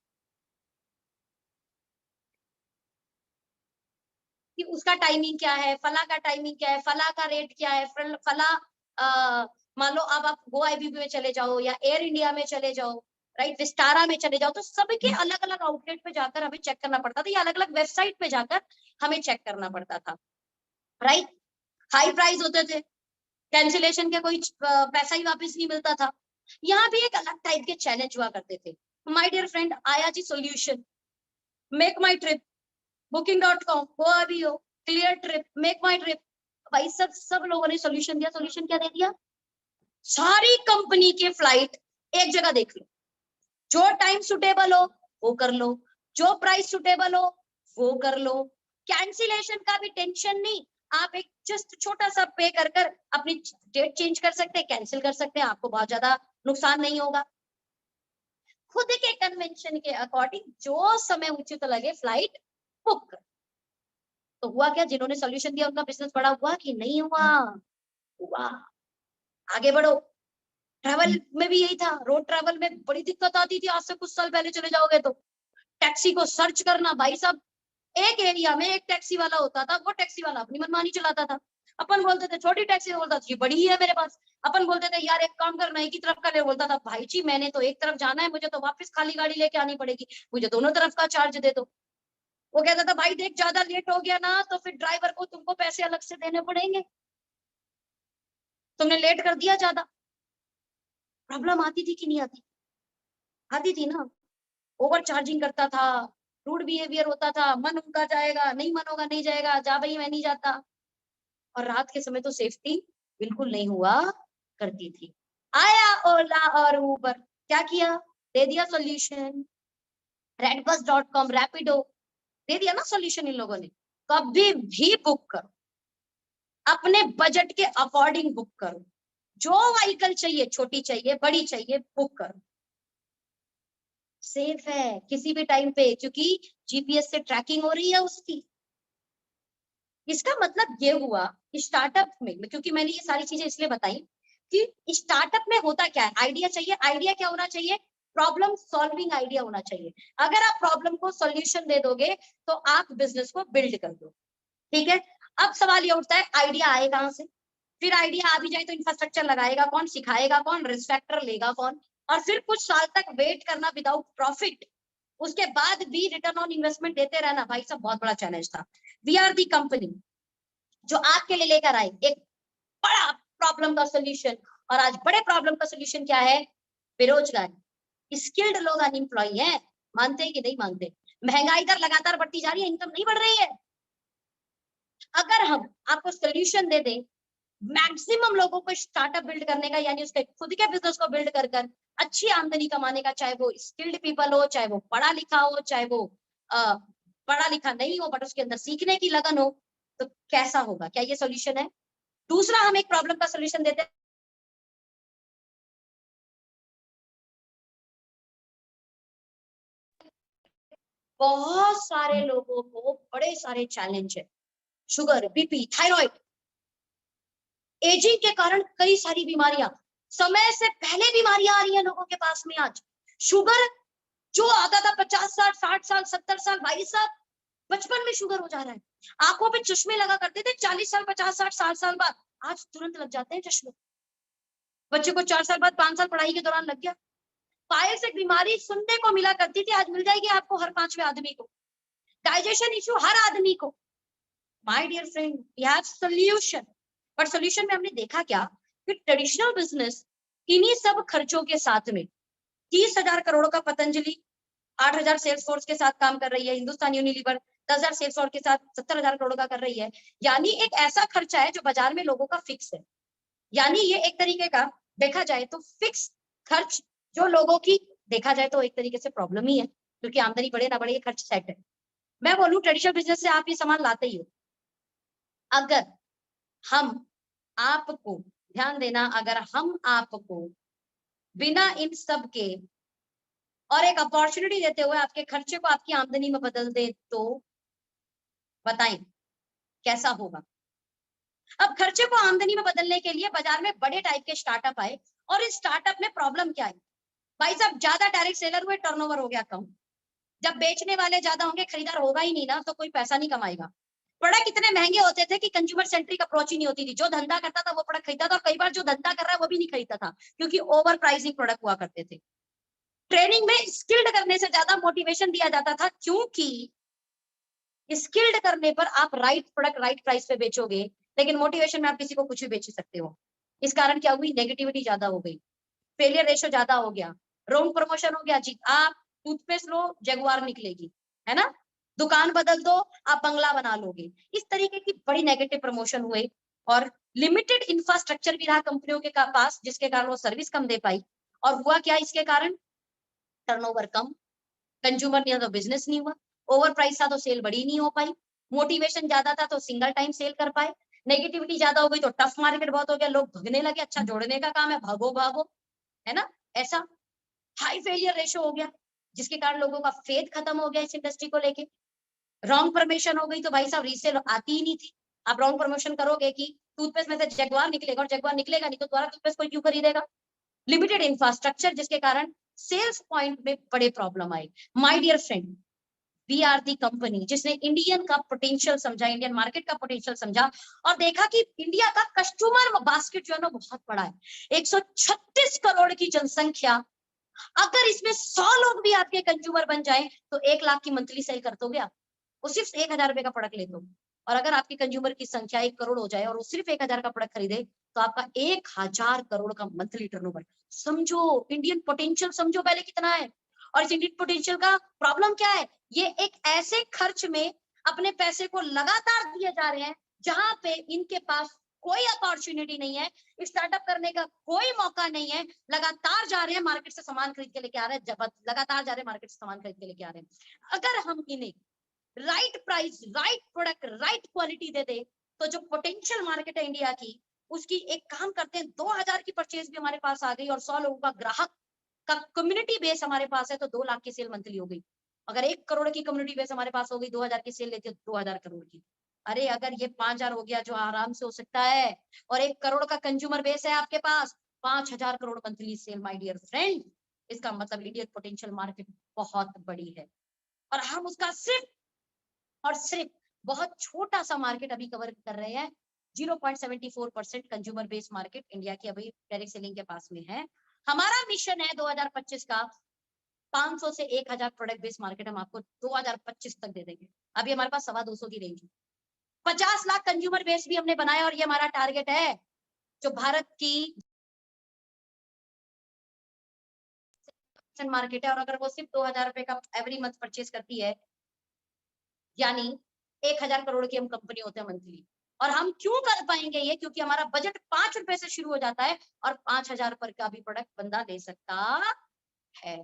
कि उसका टाइमिंग क्या है, फला का टाइमिंग क्या है, फला का रेट क्या है, फला मान लो अब आप गो आईबीबी में चले जाओ या एयर इंडिया में चले जाओ, राइट, विस्टारा में चले जाओ, तो सबके अलग अलग आउटलेट पे जाकर हमें चेक करना पड़ता था, या अलग अलग वेबसाइट पे जाकर हमें चेक करना पड़ता था, राइट। हाई प्राइस होते थे, कैंसिलेशन के कोई पैसा ही वापस नहीं मिलता था। यहाँ भी एक अलग टाइप के चैलेंज हुआ करते थे। माय डियर फ्रेंड, आया जी सॉल्यूशन, मेक माई ट्रिप, booking.com, वो अभी हो, क्लियर ट्रिप, मेक माई ट्रिप, भाई सब लोगों ने सॉल्यूशन दिया। सॉल्यूशन क्या दे दिया? सारी कंपनी के फ्लाइट एक जगह देख लो, जो टाइम सुटेबल हो वो कर लो, जो प्राइस सुटेबल हो वो कर लो, कैंसिलेशन का भी टेंशन नहीं। आप एक जस्ट छोटा सा पे कर कर अपनी डेट चेंज कर सकते हैं, कैंसिल कर सकते हैं, आपको बहुत ज्यादा नुकसान नहीं होगा। खुद के कन्वेंशन के अकॉर्डिंग जो समय उचित लगे फ्लाइट बुक कर। तो हुआ क्या? जिन्होंने सोल्यूशन दिया उनका बिजनेस बड़ा हुआ कि नहीं हुआ? हुआ। आगे बढ़ो। ट्रैवल में भी यही था, रोड ट्रैवल में बड़ी दिक्कत आती थी। आज से कुछ साल पहले चले जाओगे तो टैक्सी को सर्च करना, भाई साहब एक एरिया में एक टैक्सी वाला होता था, वो टैक्सी वाला अपनी मनमानी चलाता था। अपन बोलते थे छोटी टैक्सी, बोलता था ये बड़ी है मेरे पास। अपन बोलते थे यार एक काम करना, एक ही तरफ का ले, बोलता था भाई जी मैंने तो एक तरफ जाना है, मुझे तो वापस खाली गाड़ी लेके आनी पड़ेगी, मुझे दोनों तरफ का चार्ज दे दो। वो कहता था भाई देख ज्यादा लेट हो गया ना तो फिर ड्राइवर को तुमको पैसे अलग से देने पड़ेंगे, तुमने लेट कर दिया ज्यादा। प्रॉब्लम आती थी कि नहीं आती? आती थी ना। ओवर चार्जिंग करता था, रूड बिहेवियर होता था, मन उनका जाएगा, नहीं मन होगा नहीं जाएगा, जा भाई मैं नहीं जाता। और रात के समय तो सेफ्टी बिल्कुल नहीं हुआ करती थी। आया ओला और ऊबर, क्या किया? दे दिया सॉल्यूशन। redbus.com, रैपिडो, दे दिया ना सॉल्यूशन इन लोगों ने। कभी भी बुक करो, अपने बजट के अकॉर्डिंग बुक करो, जो व्हीकल चाहिए, छोटी चाहिए बड़ी चाहिए, बुक करो। सेफ है किसी भी टाइम पे, क्योंकि जीपीएस से ट्रैकिंग हो रही है उसकी। इसका मतलब ये हुआ कि स्टार्टअप में, क्योंकि मैंने ये सारी चीजें इसलिए बताई कि स्टार्टअप में होता क्या है, आइडिया चाहिए। आइडिया क्या होना चाहिए? प्रॉब्लम सॉल्विंग आइडिया होना चाहिए। अगर आप प्रॉब्लम को सॉल्यूशन दे दोगे तो आप बिजनेस को बिल्ड कर दो। ठीक है, अब सवाल ये उठता है आइडिया आए कहां से? फिर आइडिया आ भी जाए तो इंफ्रास्ट्रक्चर लगाएगा कौन, सिखाएगा कौन, रिस्क फैक्टर लेगा कौन? और फिर कुछ साल तक वेट करना विदाउट प्रॉफिट, उसके बाद भी रिटर्न ऑन इन्वेस्टमेंट देते रहना, भाई साहब बहुत बड़ा चैलेंज था। वी आर दी कंपनी जो आपके लिए लेकर आए एक बड़ा प्रॉब्लम का सोल्यूशन। और आज बड़े प्रॉब्लम का सोल्यूशन क्या है? बेरोजगारी। स्किल्ड लोग अनएम्प्लॉय हैं, मानते हैं कि नहीं मानते? महंगाई दर लगातार बढ़ती जा रही है, इनकम नहीं बढ़ रही है। अगर हम आपको सोल्यूशन दे दें मैक्सिमम लोगों को स्टार्टअप बिल्ड करने का, यानी उसके खुद के बिजनेस को बिल्ड कर कर अच्छी आमदनी कमाने का, चाहे वो स्किल्ड पीपल हो, चाहे वो पढ़ा लिखा हो, चाहे वो पढ़ा लिखा नहीं हो बट उसके अंदर सीखने की लगन हो, तो कैसा होगा? क्या ये सोल्यूशन है? दूसरा, हम एक प्रॉब्लम का सोल्यूशन देते हैं। बहुत सारे लोगों को बड़े सारे चैलेंज है, शुगर, बीपी, थायराइड, एजिंग के कारण कई सारी बीमारियां, समय से पहले बीमारियां आ रही हैं लोगों के पास में। आज शुगर जो आता था 50 साल, 60 साल, 70 साल, भाई साहब बचपन में शुगर हो जा रहा है। आंखों पे चश्मे लगा करते थे 40 साल, 50 साल, 60 साल बाद, आज तुरंत लग जाते हैं चश्मे। बच्चे को 4 साल बाद, 5 साल पढ़ाई के दौरान लग गया। पाइल्स एक बीमारी सुनने को मिला करती थी, आज मिल जाएगी आपको हर 5वें आदमी को। डाइजेशन इश्यू हर आदमी को। My dear friend, we have solution. But solution में हमने देखा क्या कि ट्रेडिशनल बिजनेस इन्हीं सब खर्चों के साथ में 30,000 करोड़ का पतंजलि 8,000 सेल्स फोर्स के साथ काम कर रही है, हिंदुस्तान यूनिलीवर 10,000 सेल्स फोर्स के साथ 70,000 करोड़ का कर रही है। यानी एक ऐसा खर्चा है जो बाजार में लोगों का फिक्स है। यानी ये एक तरीके का देखा जाए तो फिक्स खर्च जो लोगों की, देखा जाए तो एक तरीके से प्रॉब्लम ही है, क्योंकि आमदनी बढ़े ना बढ़े ये खर्च सेट है। मैं बोलूं ट्रेडिशनल बिजनेस से आप ये सामान लाते ही हो। अगर हम आपको, ध्यान देना, अगर हम आपको बिना इन सब के और एक अपॉर्चुनिटी देते हुए आपके खर्चे को आपकी आमदनी में बदल दे तो बताएं कैसा होगा? अब खर्चे को आमदनी में बदलने के लिए बाजार में बड़े टाइप के स्टार्टअप आए, और इस स्टार्टअप में प्रॉब्लम क्या है? भाई साहब ज्यादा डायरेक्ट सेलर हुए, टर्नओवर हो गया कम। जब बेचने वाले ज्यादा होंगे, खरीदार होगा ही नहीं ना, तो कोई पैसा नहीं कमाएगा। प्रोडक्ट इतने महंगे होते थे कि कंज्यूमर सेंट्रिक अप्रोच ही नहीं होती थी। जो धंधा करता था वो प्रोडक्ट खरीदता था, और कई बार जो धंधा कर रहा है वो भी नहीं खरीदता था, क्योंकि ओवर प्राइसिंग प्रोडक्ट हुआ करते थे। ट्रेनिंग में स्किल्ड करने से ज्यादा मोटिवेशन दिया जाता था, क्योंकि स्किल्ड करने पर आप राइट प्रोडक्ट राइट प्राइस पे बेचोगे, लेकिन मोटिवेशन में आप किसी को कुछ भी बेच सकते हो। इस कारण क्या हुई, नेगेटिविटी ज्यादा हो गई, फेलियर रेशो ज्यादा हो गया, रॉन्ग प्रमोशन हो गया जी। आप टूथपेस्ट लो, जगुआर निकलेगी, है ना, दुकान बदल दो, आप बंगला बना लोगे। इस तरीके की बड़ी नेगेटिव प्रमोशन हुए और लिमिटेड इंफ्रास्ट्रक्चर भी रहा कंपनियों के पास, जिसके कारण वो सर्विस कम दे पाई। और हुआ क्या इसके कारण, टर्नओवर कम, कंज्यूमर नहीं तो बिजनेस नहीं हुआ, ओवर प्राइस था तो सेल बड़ी नहीं हो पाई, मोटिवेशन ज्यादा था तो सिंगल टाइम सेल कर पाए, नेगेटिविटी ज्यादा हो गई तो टफ मार्केट बहुत हो गया, लोग भगने लगे, अच्छा जोड़ने का काम है, भागो भागो, है ना, ऐसा हाई फेलियर रेशो हो गया, जिसके कारण लोगों का फेथ खत्म हो गया इस इंडस्ट्री को लेके। रॉन्ग प्रमोशन हो गई तो भाई साहब रीसेल आती ही नहीं थी। आप रॉन्ग प्रमोशन करोगे कि टूथपेस्ट में से जगुआर निकलेगा, और जगुआर निकलेगा नहीं तो दोबारा टूथपेस्ट कोई क्यों खरीदेगा। लिमिटेड इंफ्रास्ट्रक्चर, जिसके कारण सेल्स पॉइंट में बड़े प्रॉब्लम आए। My dear friend, we are the company जिसने इंडियन का पोटेंशियल समझा, इंडियन मार्केट का पोटेंशियल समझा, और देखा कि इंडिया का कस्टमर बास्केट जो है ना बहुत बड़ा है, 136 करोड़ की जनसंख्या, अगर इसमें 100 लोग भी आपके कंज्यूमर बन जाए तो 1 लाख की मंथली सेल कर दोगे आप, वो सिर्फ 1,000 रुपए का प्रोडक्ट ले दो। और अगर आपके कंज्यूमर की संख्या 1 करोड़ हो जाए और वो सिर्फ 1,000 का प्रोडक्ट खरीदे तो आपका 1,000 करोड़ का मंथली टर्नओवर। समझो इंडियन पोटेंशियल, समझो पहले कितना है। और इस इंडियन पोटेंशियल का प्रॉब्लम क्या है, ये एक ऐसे खर्च में अपने पैसे को लगातार दिए जा रहे हैं जहां पे इनके पास कोई अपॉर्चुनिटी नहीं है, स्टार्टअप करने का कोई मौका नहीं है, लगातार जा रहे हैं मार्केट से सामान खरीद के लेके आ रहे हैं, लगातार जा रहे हैं मार्केट से सामान खरीद के लेके आ रहे हैं। अगर हम इन्हें right price, right product, right quality दे दे तो जो पोटेंशियल मार्केट है इंडिया की, उसकी एक काम करते हैं, 2,000 की परचेज भी हमारे पास आ गई और 100 लोगों का ग्राहक का कम्युनिटी बेस हमारे पास है तो 2 लाख की सेल मंथली हो गई। अगर 1 करोड़ की कम्युनिटी बेस हमारे पास हो गई, 2,000 की सेल लेते हो 2,000 करोड़ की। अरे अगर ये 5,000 हो गया जो आराम से हो सकता है, और 1 करोड़ का कंज्यूमर बेस है आपके पास, 5,000 crore monthly sale, my dear friend, इसका मतलब इंडियन पोटेंशियल मार्केट बहुत बड़ी है। और हम उसका सिर्फ और सिर्फ बहुत छोटा सा मार्केट अभी कवर कर रहे हैं। 0.74% कंज्यूमर बेस मार्केट इंडिया की अभी डायरेक्ट सेलिंग के पास में है। हमारा मिशन है 2025 का 500 से 1,000 प्रोडक्ट बेस मार्केट हम आपको 2025 तक दे देंगे। अभी हमारे पास 225 की रेंज है। 50 लाख कंज्यूमर बेस भी हमने बनाया और ये हमारा टारगेट है। जो भारत की मार्केट है, और अगर वो सिर्फ 2,000 रुपए का एवरी मंथ परचेज करती है, यानी 1,000 करोड़ की हम कंपनी होते हैं मंथली। और हम क्यों कर पाएंगे ये, क्योंकि हमारा बजट 5 रुपए से शुरू हो जाता है और 5,000 पर का भी प्रोडक्ट बंदा ले सकता है।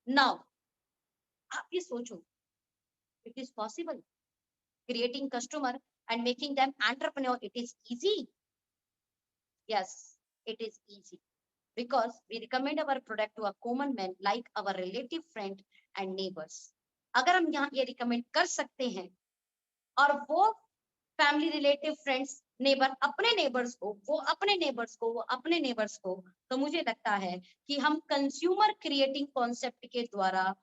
नाउ आप ये सोचो, it is possible creating customer and making them entrepreneur, it is easy? Yes, it is easy because we recommend our product to a common man like our relative friend and neighbors. अगर हम यहाँ ये recommend कर सकते हैं और वो family, relative, friends, neighbour अपने नेबर्स को, वो अपने नेबर्स को, वो अपने नेबर्स को, तो मुझे लगता है कि हम कंज्यूमर क्रिएटिंग कॉन्सेप्ट के द्वारा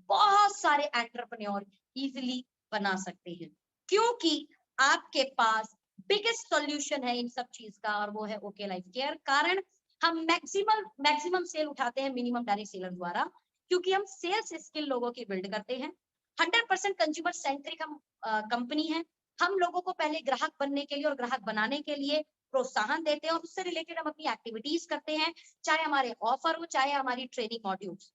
बहुत सारे एंटरप्रेन्योर इजीली बना सकते हैं, क्योंकि आपके पास बिगेस्ट सॉल्यूशन है इन सब चीज का, और वो है ओके लाइफ केयर। कारण हम मैक्सिमम सेल उठाते हैं मिनिमम डायरेक्ट सेलर द्वारा, क्योंकि हम सेल्स स्किल लोगों की बिल्ड करते हैं। 100% कंज्यूमर सेंट्रिक हम कंपनी है। हम लोगों को पहले ग्राहक बनने के लिए और ग्राहक बनाने के लिए प्रोत्साहन देते हैं, और उससे रिलेटेड हम अपनी एक्टिविटीज करते हैं, चाहे हमारे ऑफर हो, चाहे हमारी training modules.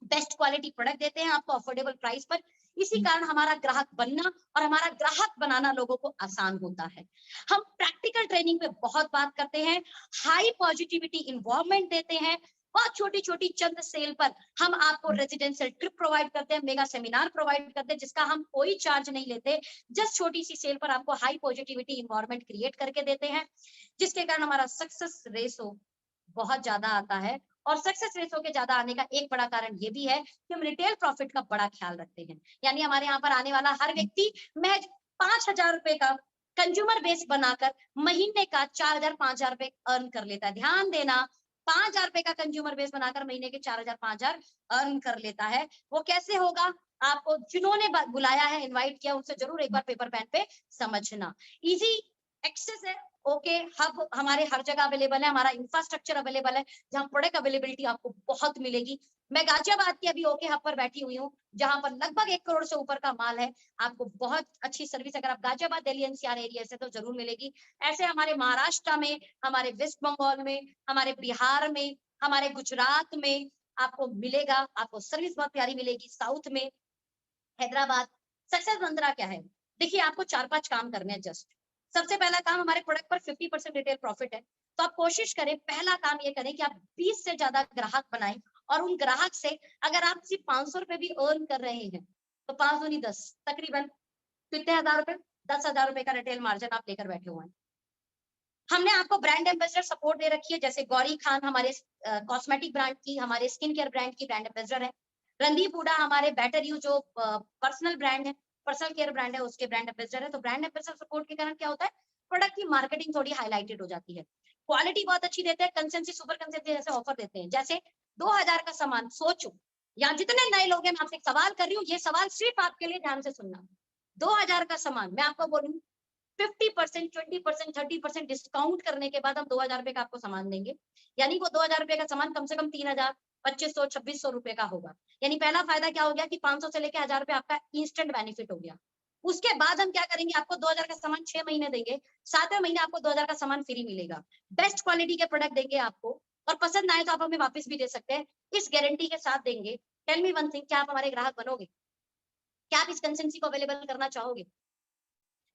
Best quality product देते हैं आपको अफोर्डेबल प्राइस पर। इसी कारण हमारा ग्राहक बनना और हमारा ग्राहक बनाना लोगों को आसान होता है। हम प्रैक्टिकल ट्रेनिंग पे बहुत बात करते हैं, हाई पॉजिटिविटी इन्वॉल्वमेंट देते हैं। बहुत छोटी छोटी चंद सेल पर हम आपको रेजिडेंशियल ट्रिप प्रोवाइड करते हैं, मेगा सेमिनार प्रोवाइड करते हैं, जिसका हम कोई चार्ज नहीं लेते। जस्ट छोटी सी सेल पर आपको हाई पॉजिटिविटी इन्वॉल्वमेंट क्रिएट करके देते हैं, जिसके कारण हमारा सक्सेस रेशो बहुत ज्यादा आता है। और सक्सेस रेशो के ज्यादा आने का एक बड़ा कारण ये भी है कि हम रिटेल प्रॉफिट का बड़ा ख्याल रखते हैं। यानी हमारे यहाँ पर आने वाला हर व्यक्ति महज 5,000 रुपए का कंज्यूमर बेस बनाकर महीने का 4,000 5,000 रुपए अर्न कर लेता है। ध्यान देना, 5,000 रुपए का कंज्यूमर बेस बनाकर महीने के 4,000 5,000 अर्न कर लेता है। वो कैसे होगा, आपको जिन्होंने बुलाया है, इनवाइट किया, उनसे जरूर एक बार पेपर पेन पे समझना। इजी एक्सेस है, ओके हब हमारे हर जगह अवेलेबल है, हमारा इंफ्रास्ट्रक्चर अवेलेबल है, जहां प्रोडक्ट अवेलेबिलिटी आपको बहुत मिलेगी। मैं गाजियाबाद की अभी ओके हब पर बैठी हुई हूँ, जहां पर लगभग 1 करोड़ से ऊपर का माल है। आपको बहुत अच्छी सर्विस अगर आप गाजियाबाद, दिल्ली एनसीआर एरिया से तो जरूर मिलेगी। ऐसे हमारे महाराष्ट्र में, हमारे वेस्ट बंगाल में, हमारे बिहार में, हमारे गुजरात में आपको मिलेगा। आपको सर्विस बहुत प्यारी मिलेगी। साउथ में, हैदराबाद। सक्सेस मंत्रा क्या है? देखिए, आपको 4-5 काम करने हैं जस्ट। सबसे पहला काम, हमारे प्रोडक्ट पर 50% रिटेल प्रॉफिट है, तो आप कोशिश करें, पहला काम ये करें कि आप 20 से ज्यादा ग्राहक बनाएं और उन ग्राहक से अगर आप सिर्फ 500 रुपए भी अर्न कर रहे हैं, तो 5 दूनी 10, तकरीबन कितने हजार रुपए? 10,000 रुपए का रिटेल मार्जिन आप लेकर बैठे हुए हैं। हमने आपको ब्रांड एम्बेसडर सपोर्ट दे रखी है, जैसे गौरी खान हमारे कॉस्मेटिक ब्रांड की, हमारे स्किन केयर ब्रांड की ब्रांड एम्बेसडर है। रणदीप हुडा हमारे बेटर यू जो पर्सनल ब्रांड है, पर्सनल केयर ब्रांड है, उसके ब्रांड एम्बेसडर है। तो ब्रांड एम्बेसडर सपोर्ट के कारण क्या होता है, प्रोडक्ट की मार्केटिंग थोड़ी हाईलाइटेड हो जाती है, क्वालिटी बहुत अच्छी देते हैं, कंसेंसी सुपर कंसेंसी जैसे ऑफर देते हैं। जैसे 2000 का सामान, सोचो, या जितने नए लोग हैं, मैं आपसे एक सवाल कर रही हूँ, ये सवाल सिर्फ आपके लिए, ध्यान से सुनना। 2000 का सामान मैं आपको बोलूं, 50%, 20%, 30% डिस्काउंट करने के बाद हम 2000 रुपए का आपको सामान देंगे। यानी वो 2000 रुपए का सामान कम से कम 3000, 2500, 2600 रुपए का होगा। यानी पहला फायदा क्या हो गया कि 500 से लेकर 1000 रुपए आपका इंस्टेंट बेनिफिट हो गया। उसके बाद हम क्या करेंगे, आपको 2000 का सामान 6 महीने देंगे, 7वें महीने आपको 2000 का सामान फ्री मिलेगा। बेस्ट क्वालिटी के प्रोडक्ट देंगे आपको, और पसंद आए तो आप हमें वापस भी दे सकते हैं, इस गारंटी के साथ देंगे। टेल मी वन थिंग, क्या आप हमारे ग्राहक बनोगे? क्या आप इस कंसेंसी को अवेलेबल करना चाहोगे?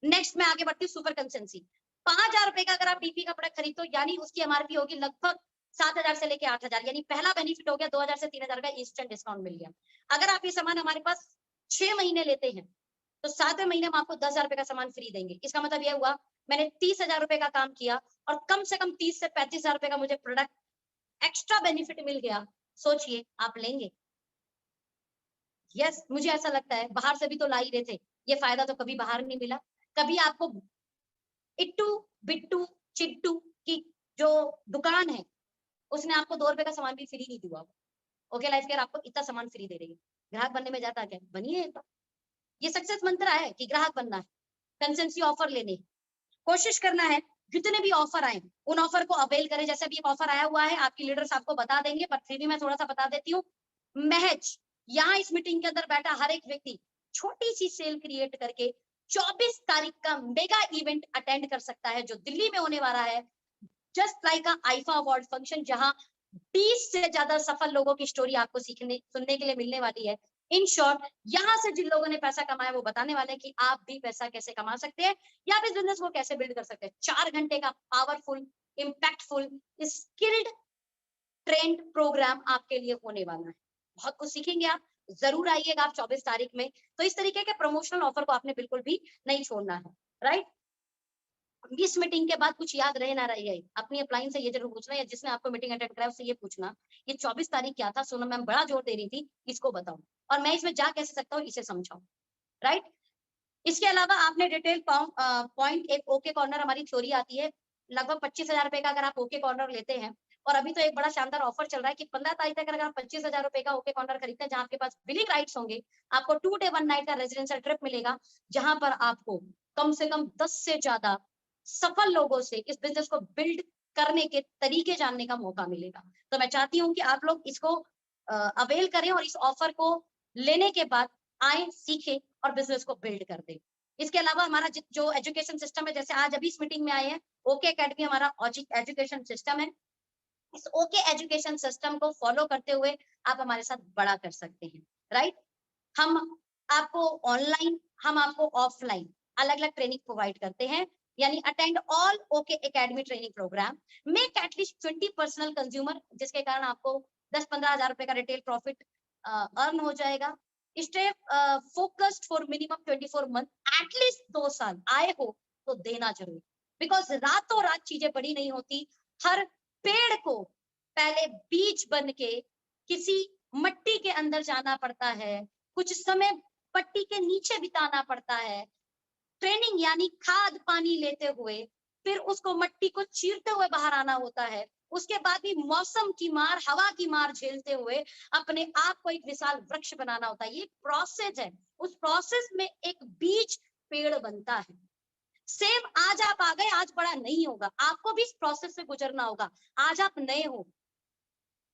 नेक्स्ट मैं आगे बढ़ती हूँ, सुपर कंसेंसी। 5000 रुपए का अगर आप डीपी का प्रोडक्ट खरीदते हो, यानी उसकी एमआरपी होगी लगभग 7000 से लेके 8000, यानी पहला बेनिफिट हो गया 2000 से 3000 का इंस्टेंट डिस्काउंट मिल गया। अगर आप ये सामान हमारे पास 6 महीने लेते हैं, तो 7वें महीने हम आपको 10,000 रुपए का सामान फ्री देंगे। इसका मतलब ये हुआ, मैंने 30,000 रुपए का काम किया और कम से कम 30 से 35,000 रुपए का मुझे प्रोडक्ट एक्स्ट्रा बेनिफिट मिल गया। सोचिए, आप लेंगे? यस, मुझे ऐसा लगता है, बाहर से भी तो ला ही रहे थे, ये फायदा तो कभी बाहर नहीं मिला। कभी आपको इट्टू, बिट्टू, चिट्टू की जो दुकान है, उसने आपको 2 रुपए का सामान भी फ्री नहीं दिया। ओके लाइफ केयर आपको इतना सामान फ्री दे रही है। ग्राहक बनने में जाता क्या? बनिए एक बार। ये सक्सेस मंत्र है कि ग्राहक बनना है, कंसेंसी ऑफर लेने, कोशिश करना है, जितने भी ऑफर आए उन ऑफर को अवेल करें। जैसे भी एक ऑफर आया हुआ है, आपकी लीडर्स आपको बता देंगे, पर फिर भी मैं थोड़ा सा बता देती हूँ। महज यहाँ इस मीटिंग के अंदर बैठा हर एक व्यक्ति छोटी सी सेल क्रिएट करके 24 तारीख का मेगा इवेंट अटेंड कर सकता है, जो दिल्ली में होने वाला है, just like IIFA award function, जहां 20 से ज्यादा सफल लोगों की स्टोरी आपको सीखने सुनने के लिए मिलने वाली है। इन शॉर्ट, यहाँ से जिन लोगों ने पैसा कमाया वो बताने वाले हैं कि आप भी पैसा कैसे कमा सकते हैं, या आप इस बिजनेस को कैसे बिल्ड कर सकते हैं। 4 घंटे का powerful, impactful, skilled trained programme आपके लिए होने वाला है। बहुत कुछ सीखेंगे आप, जरूर आइएगा आप 24 तारीख में। तो इस तरीके के प्रमोशनल ऑफर को आपने बिल्कुल भी नहीं छोड़ना है, राइट? इस मीटिंग के बाद कुछ याद रहे ना रहे, अपनी अपलाइन से ये जरूर पूछना, या जिसने आपको मीटिंग अटेंड कराया उससे ये पूछना, ये 24 तारीख क्या था? सोनम मैम बड़ा जोर दे रही थी, इसको बताओ, और मैं इसमें जा कैसे सकता हूँ, इसे समझाओ, राइट? इसके अलावा आपने डिटेल पॉइंट, एक ओके कॉर्नर हमारी थ्योरी आती है, लगभग 25,000 रुपए का अगर आप ओके कॉर्नर लेते हैं, और अभी तो एक बड़ा शानदार ऑफर चल रहा है कि 15 तारीख तक अगर आप 25,000 रुपए का ओके कॉर्नर खरीदते हैं, जहां आपके पास बिलिंग राइट्स होंगे, आपको 2 डे 1 नाइट का रेजिडेंशियल ट्रिप मिलेगा, जहां पर आपको कम से कम 10 से ज्यादा सफल लोगों से इस बिजनेस को बिल्ड करने के तरीके जानने का मौका मिलेगा। तो मैं चाहती हूँ कि आप लोग इसको अवेल करें और इस ऑफर को लेने के बाद आए, सीखें और बिजनेस को बिल्ड कर दें। इसके अलावा हमारा जो एजुकेशन सिस्टम है, जैसे आज अभी इस मीटिंग में आए हैं, ओके एकेडमी हमारा एजुकेशन सिस्टम है। इस ओके एजुकेशन सिस्टम को फॉलो करते हुए आप हमारे साथ बड़ा कर सकते हैं, राइट? हम आपको ऑनलाइन, हम आपको ऑफलाइन अलग अलग ट्रेनिंग प्रोवाइड करते हैं, यानी attend all okay academy training programme, make at least 20 personal consumer, जिसके कारण आपको 10-15 हजार रुपए का रिटेल प्रॉफिट अर्न हो जाएगा। Stay focused for minimum 24 month, at least 2 साल आए हो तो देना जरूर, बिकॉज रातों रात चीजें बड़ी नहीं होती। हर पेड़ को पहले बीज बन के किसी मट्टी के अंदर जाना पड़ता है, कुछ समय पट्टी के नीचे बिताना पड़ता है, ट्रेनिंग यानी खाद पानी लेते हुए, फिर उसको मट्टी को चीरते हुए बाहर आना होता है। उसके बाद भी मौसम की मार, हवा की मार झेलते हुए अपने आप को एक विशाल वृक्ष बनाना होता है। ये प्रोसेस है, उस प्रोसेस में एक बीज पेड़ बनता है। सेम आज आप आ गए, आज बड़ा नहीं होगा, आपको भी इस प्रोसेस से गुजरना होगा। आज आप नए हो,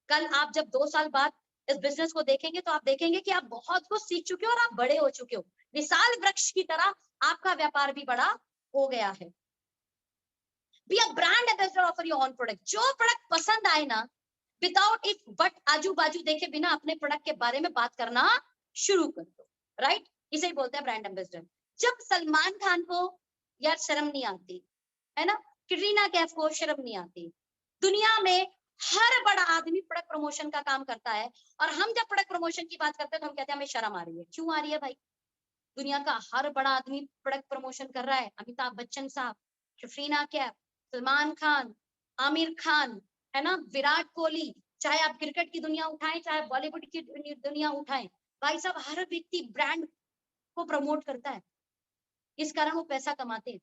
कल आप जब 2 साल बाद इस बिजनेस को देखेंगे तो आप देखेंगे कि आप बहुत कुछ सीख चुके हो और आप बड़े हो चुके हो। विशाल वृक्ष की तरह आपका व्यापार भी बड़ा हो गया है। Be a brand ambassador of your own product. जो प्रोडक्ट पसंद आए ना, विदाउट इट बट आजू बाजू देखे बिना अपने प्रोडक्ट के बारे में बात करना शुरू कर दो, राइट? इसे ही बोलते हैं ब्रांड एम्बेसडर। जब सलमान खान को यार शर्म नहीं आती है ना, कटरीना कैफ को शर्म नहीं आती, दुनिया में हर बड़ा आदमी प्रोडक्ट प्रमोशन का काम करता है, और हम जब प्रोडक्ट प्रमोशन की बात करते हैं तो हम कहते हैं हमें शर्म आ रही है। क्यों आ रही है भाई? दुनिया का हर बड़ा आदमी प्रोडक्ट प्रमोशन कर रहा है। अमिताभ बच्चन साहब, कटरीना कैफ, सलमान खान, आमिर खान, है ना, विराट कोहली, चाहे आप क्रिकेट की दुनिया उठाएं, चाहे बॉलीवुड की दुनिया उठाएं, भाई साहब हर व्यक्ति ब्रांड को प्रमोट करता है, इस कारण वो पैसा कमाते हैं।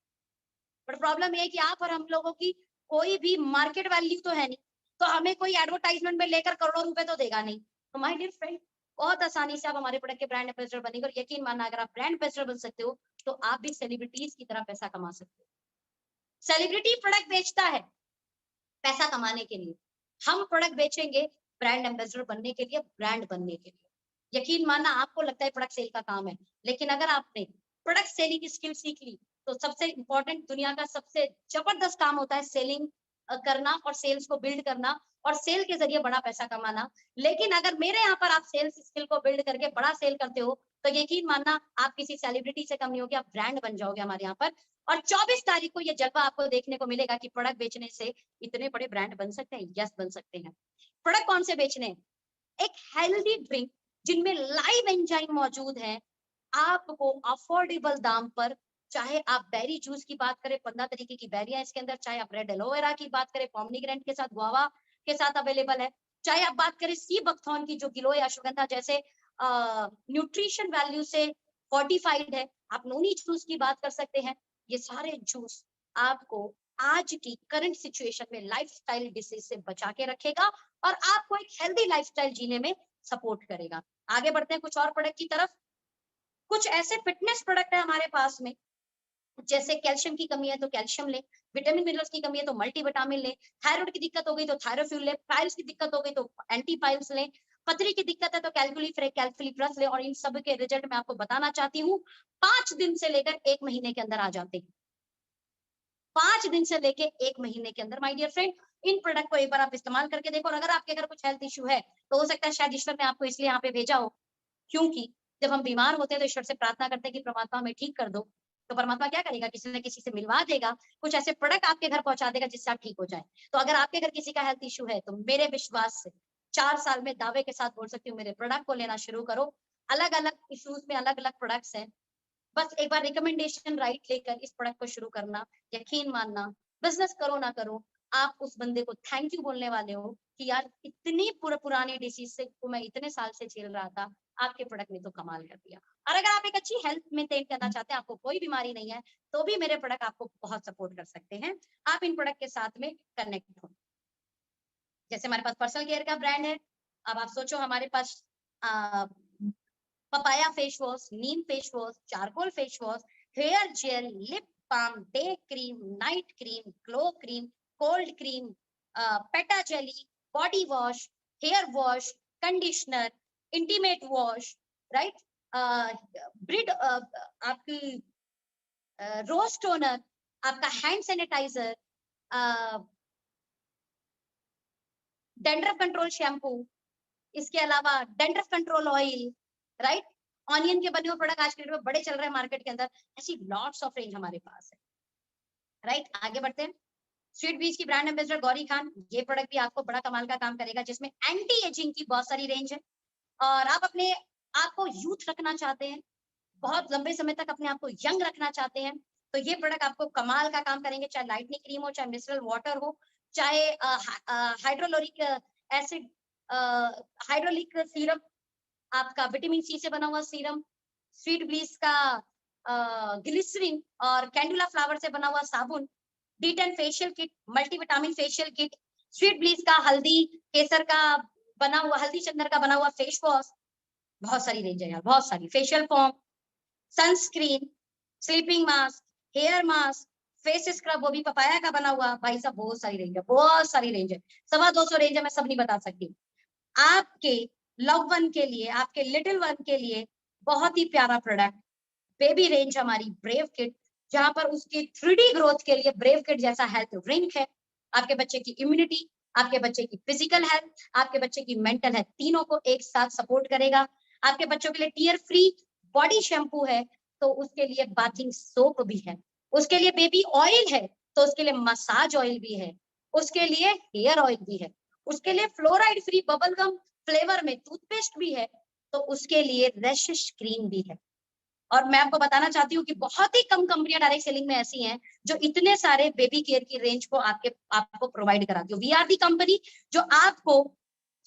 बट प्रॉब्लम ये है कि आप और हम लोगों की कोई भी मार्केट वैल्यू तो है नहीं, तो हमें कोई एडवर्टाइजमेंट में लेकर करोड़ों रुपए तो देगा नहीं। तो माय डियर फ्रेंड, बहुत आसानी से आप हमारे प्रोडक्ट के ब्रांड एम्बेसडर बनेंगे, और यकीन मानना अगर आप ब्रांड एम्बेसडर बन सकते हो तो आप भी सेलिब्रिटीज की तरह पैसा कमा सकते हो। सेलिब्रिटी प्रोडक्ट बेचता है पैसा कमाने के लिए, हम प्रोडक्ट बेचेंगे ब्रांड एम्बेसडर बनने के लिए, ब्रांड बनने के लिए। यकीन मानना आपको लगता है प्रोडक्ट सेल का काम है, लेकिन अगर आपने प्रोडक्ट सेलिंग स्किल सीख ली तो सबसे इंपॉर्टेंट दुनिया का सबसे जबरदस्त काम होता है सेलिंग करना और सेल्स को बिल्ड करना और सेल के जरिए बड़ा पैसा कमाना। लेकिन अगर मेरे यहाँ पर आप सेल्स स्किल को बिल्ड करके बड़ा सेल करते हो तो यकीन मानना आप किसी सेलिब्रिटी से कम नहीं होगे, आप ब्रांड बन जाओगे हमारे यहाँ पर। और 24 तारीख को ये जलवा आपको देखने को मिलेगा कि प्रोडक्ट बेचने से इतने बड़े ब्रांड बन सकते हैं। यस, बन सकते हैं। प्रोडक्ट कौन से बेचने हैं? एक हेल्दी ड्रिंक जिनमें लाइव एंजाइम मौजूद है, आपको अफोर्डेबल दाम पर, चाहे आप बेरी जूस की बात करें, 15 तरीके की बेरियां इसके अंदर, चाहे आप रेड एलोवेरा की बात करें, पोमग्रेनेट के साथ, गुआवा के साथ अवेलेबल है, चाहे आप बात करें सी बकथॉर्न की जो गिलोय अश्वगंधा जैसे न्यूट्रिशन वैल्यू से फोर्टिफाइड है, आप नोनी जूस की बात कर सकते हैं। ये सारे जूस आपको आज की करंट सिचुएशन में लाइफस्टाइल डिसीज से बचा के रखेगा और आपको एक हेल्दी लाइफस्टाइल जीने में सपोर्ट करेगा। आगे बढ़ते हैं कुछ और प्रोडक्ट की तरफ। कुछ ऐसे फिटनेस प्रोडक्ट है हमारे पास में, जैसे कैल्शियम की कमी है तो कैल्शियम ले, विटामिन मिनरल्स की कमी है तो मल्टीविटामिन ले, थायराइड की दिक्कत हो गई तो थायरोफ्यूल ले, पाइल्स की दिक्कत हो गई तो एंटी पाइल्स ले, पथरी की दिक्कत है तो कैल्कुली प्लस ले। और इन सब के रिजल्ट मैं आपको बताना चाहती हूँ, 5 दिन से लेकर 1 महीने के अंदर आ जाते हैं। 5 दिन से लेके 1 महीने के अंदर। माय डियर फ्रेंड, इन प्रोडक्ट को एक बार आप इस्तेमाल करके देखो, और अगर आपके अगर कुछ हेल्थ इश्यू है तो हो सकता है शायद ईश्वर ने आपको इसलिए यहाँ पे भेजा हो, क्योंकि जब हम बीमार होते हैं तो ईश्वर से प्रार्थना करते हैं कि परमात्मा हमें ठीक कर दो, तो परमात्मा क्या करेगा, किसी न किसी से मिलवा देगा, कुछ ऐसे प्रोडक्ट आपके घर पहुंचा देगा जिससे आप ठीक हो जाए। तो अगर आपके घर किसी का हेल्थ इश्यू है तो मेरे विश्वास से 4 साल में दावे के साथ बोल सकती हूँ, मेरे प्रोडक्ट को लेना शुरू करो। अलग अलग इश्यूज में अलग अलग प्रोडक्ट्स हैं, बस एक बार रिकमेंडेशन राइट लेकर इस प्रोडक्ट को शुरू करना, यकीन मानना, बिजनेस करो ना करो, आप उस बंदे को थैंक यू बोलने वाले हो कि यार इतनी पुरानी डिसीज से को मैं इतने साल से झेल रहा था, आपके प्रोडक्ट ने तो कमाल कर दिया। और अगर आप एक अच्छी हेल्थ मेंटेन करना चाहते हैं, आपको कोई बीमारी नहीं है, तो भी मेरे प्रोडक्ट आपको बहुत सपोर्ट कर सकते हैं। आप इन प्रोडक्ट के साथ में कनेक्ट हो। जैसे हमारे पास पर्सनल केयर का ब्रांड है, अब आप सोचो हमारे पास papaya face wash, neem face wash, charcoal face wash, hair gel, lip balm, day cream, night cream, glow cream, cold cream, पेटा jelly, body wash, hair wash, conditioner, intimate wash, right, ब्रिड, आपकी रोज टोनर, आपका hand sanitiser, dandruff control shampoo, इसके अलावा dandruff control oil, right, onion के बने हुए product आज के डेट में बड़े चल रहे हैं मार्केट के अंदर। ऐसी लॉट्स ऑफ रेंज हमारे पास है, राइट। आगे बढ़ते हैं। स्वीट बीज की ब्रांड एम्बेसडर गौरी खान, ये प्रोडक्ट भी आपको बड़ा कमाल का काम करेगा, जिसमें एंटी एजिंग की बहुत सारी रेंज है, और आप अपने आप को यूथ रखना चाहते हैं, बहुत लंबे समय तक अपने आप को यंग रखना चाहते हैं, तो ये प्रोडक्ट आपको कमाल का काम करेंगे। चाहे लाइटनिंग क्रीम हो, चाहे मिनरल वाटर हो, चाहे हाइड्रोलोरिक एसिड, हाइड्रोलिक सीरम, आपका विटामिन सी से बना हुआ सीरम, स्वीट ब्लीस का ग्लिसरीन और कैंडुला फ्लावर से बना हुआ साबुन, D10 facial kit, multivitamin facial kit, sweet bliss का हल्दी केसर का बना हुआ, हल्दी चंदन का बना हुआ फेस वॉश, बहुत सारी रेंज है यार, बहुत सारी, facial foam, sunscreen, sleeping mask, hair mask, face scrub, वो भी पपाया का बना हुआ, भाई साहब बहुत सारी रेंज है, बहुत सारी रेंज है, 250 रेंज है, मैं सब नहीं बता सकती। आपके लव वन के लिए, आपके लिटिल वन के लिए बहुत ही प्यारा प्रोडक्ट, बेबी रेंज हमारी ब्रेव किट, जहां पर उसकी 3D ग्रोथ के लिए ब्रेव किट जैसा हेल्थ ड्रिंक है, आपके बच्चे की इम्यूनिटी, आपके बच्चे की फिजिकल हेल्थ, आपके बच्चे की मेंटल हेल्थ, तीनों को एक साथ सपोर्ट करेगा। आपके बच्चों के लिए टीयर फ्री बॉडी शैम्पू है, तो उसके लिए बाथिंग सोप भी है, उसके लिए बेबी ऑयल है, तो उसके लिए मसाज ऑयल भी है, उसके लिए हेयर ऑयल भी है, उसके लिए fluoride free bubble gum flavour में टूथपेस्ट भी है, तो उसके लिए रैशेस क्रीम भी है। और मैं आपको बताना चाहती हूँ कि बहुत ही कम कंपनियां डायरेक्ट सेलिंग में ऐसी हैं जो इतने सारे बेबी केयर की रेंज को आपको प्रोवाइड कराती है। वी आर दी कंपनी जो आपको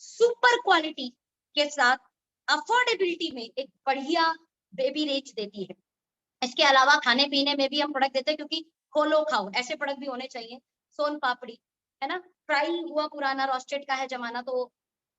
सुपर क्वालिटी के साथ अफोर्डेबिलिटी में एक बढ़िया बेबी रेंज देती है। इसके अलावा खाने पीने में भी हम प्रोडक्ट देते हैं, क्योंकि खोलो खाओ ऐसे प्रोडक्ट भी होने चाहिए। सोन पापड़ी है ना, फ्राई हुआ पुराना रोस्टेड का है जमाना, तो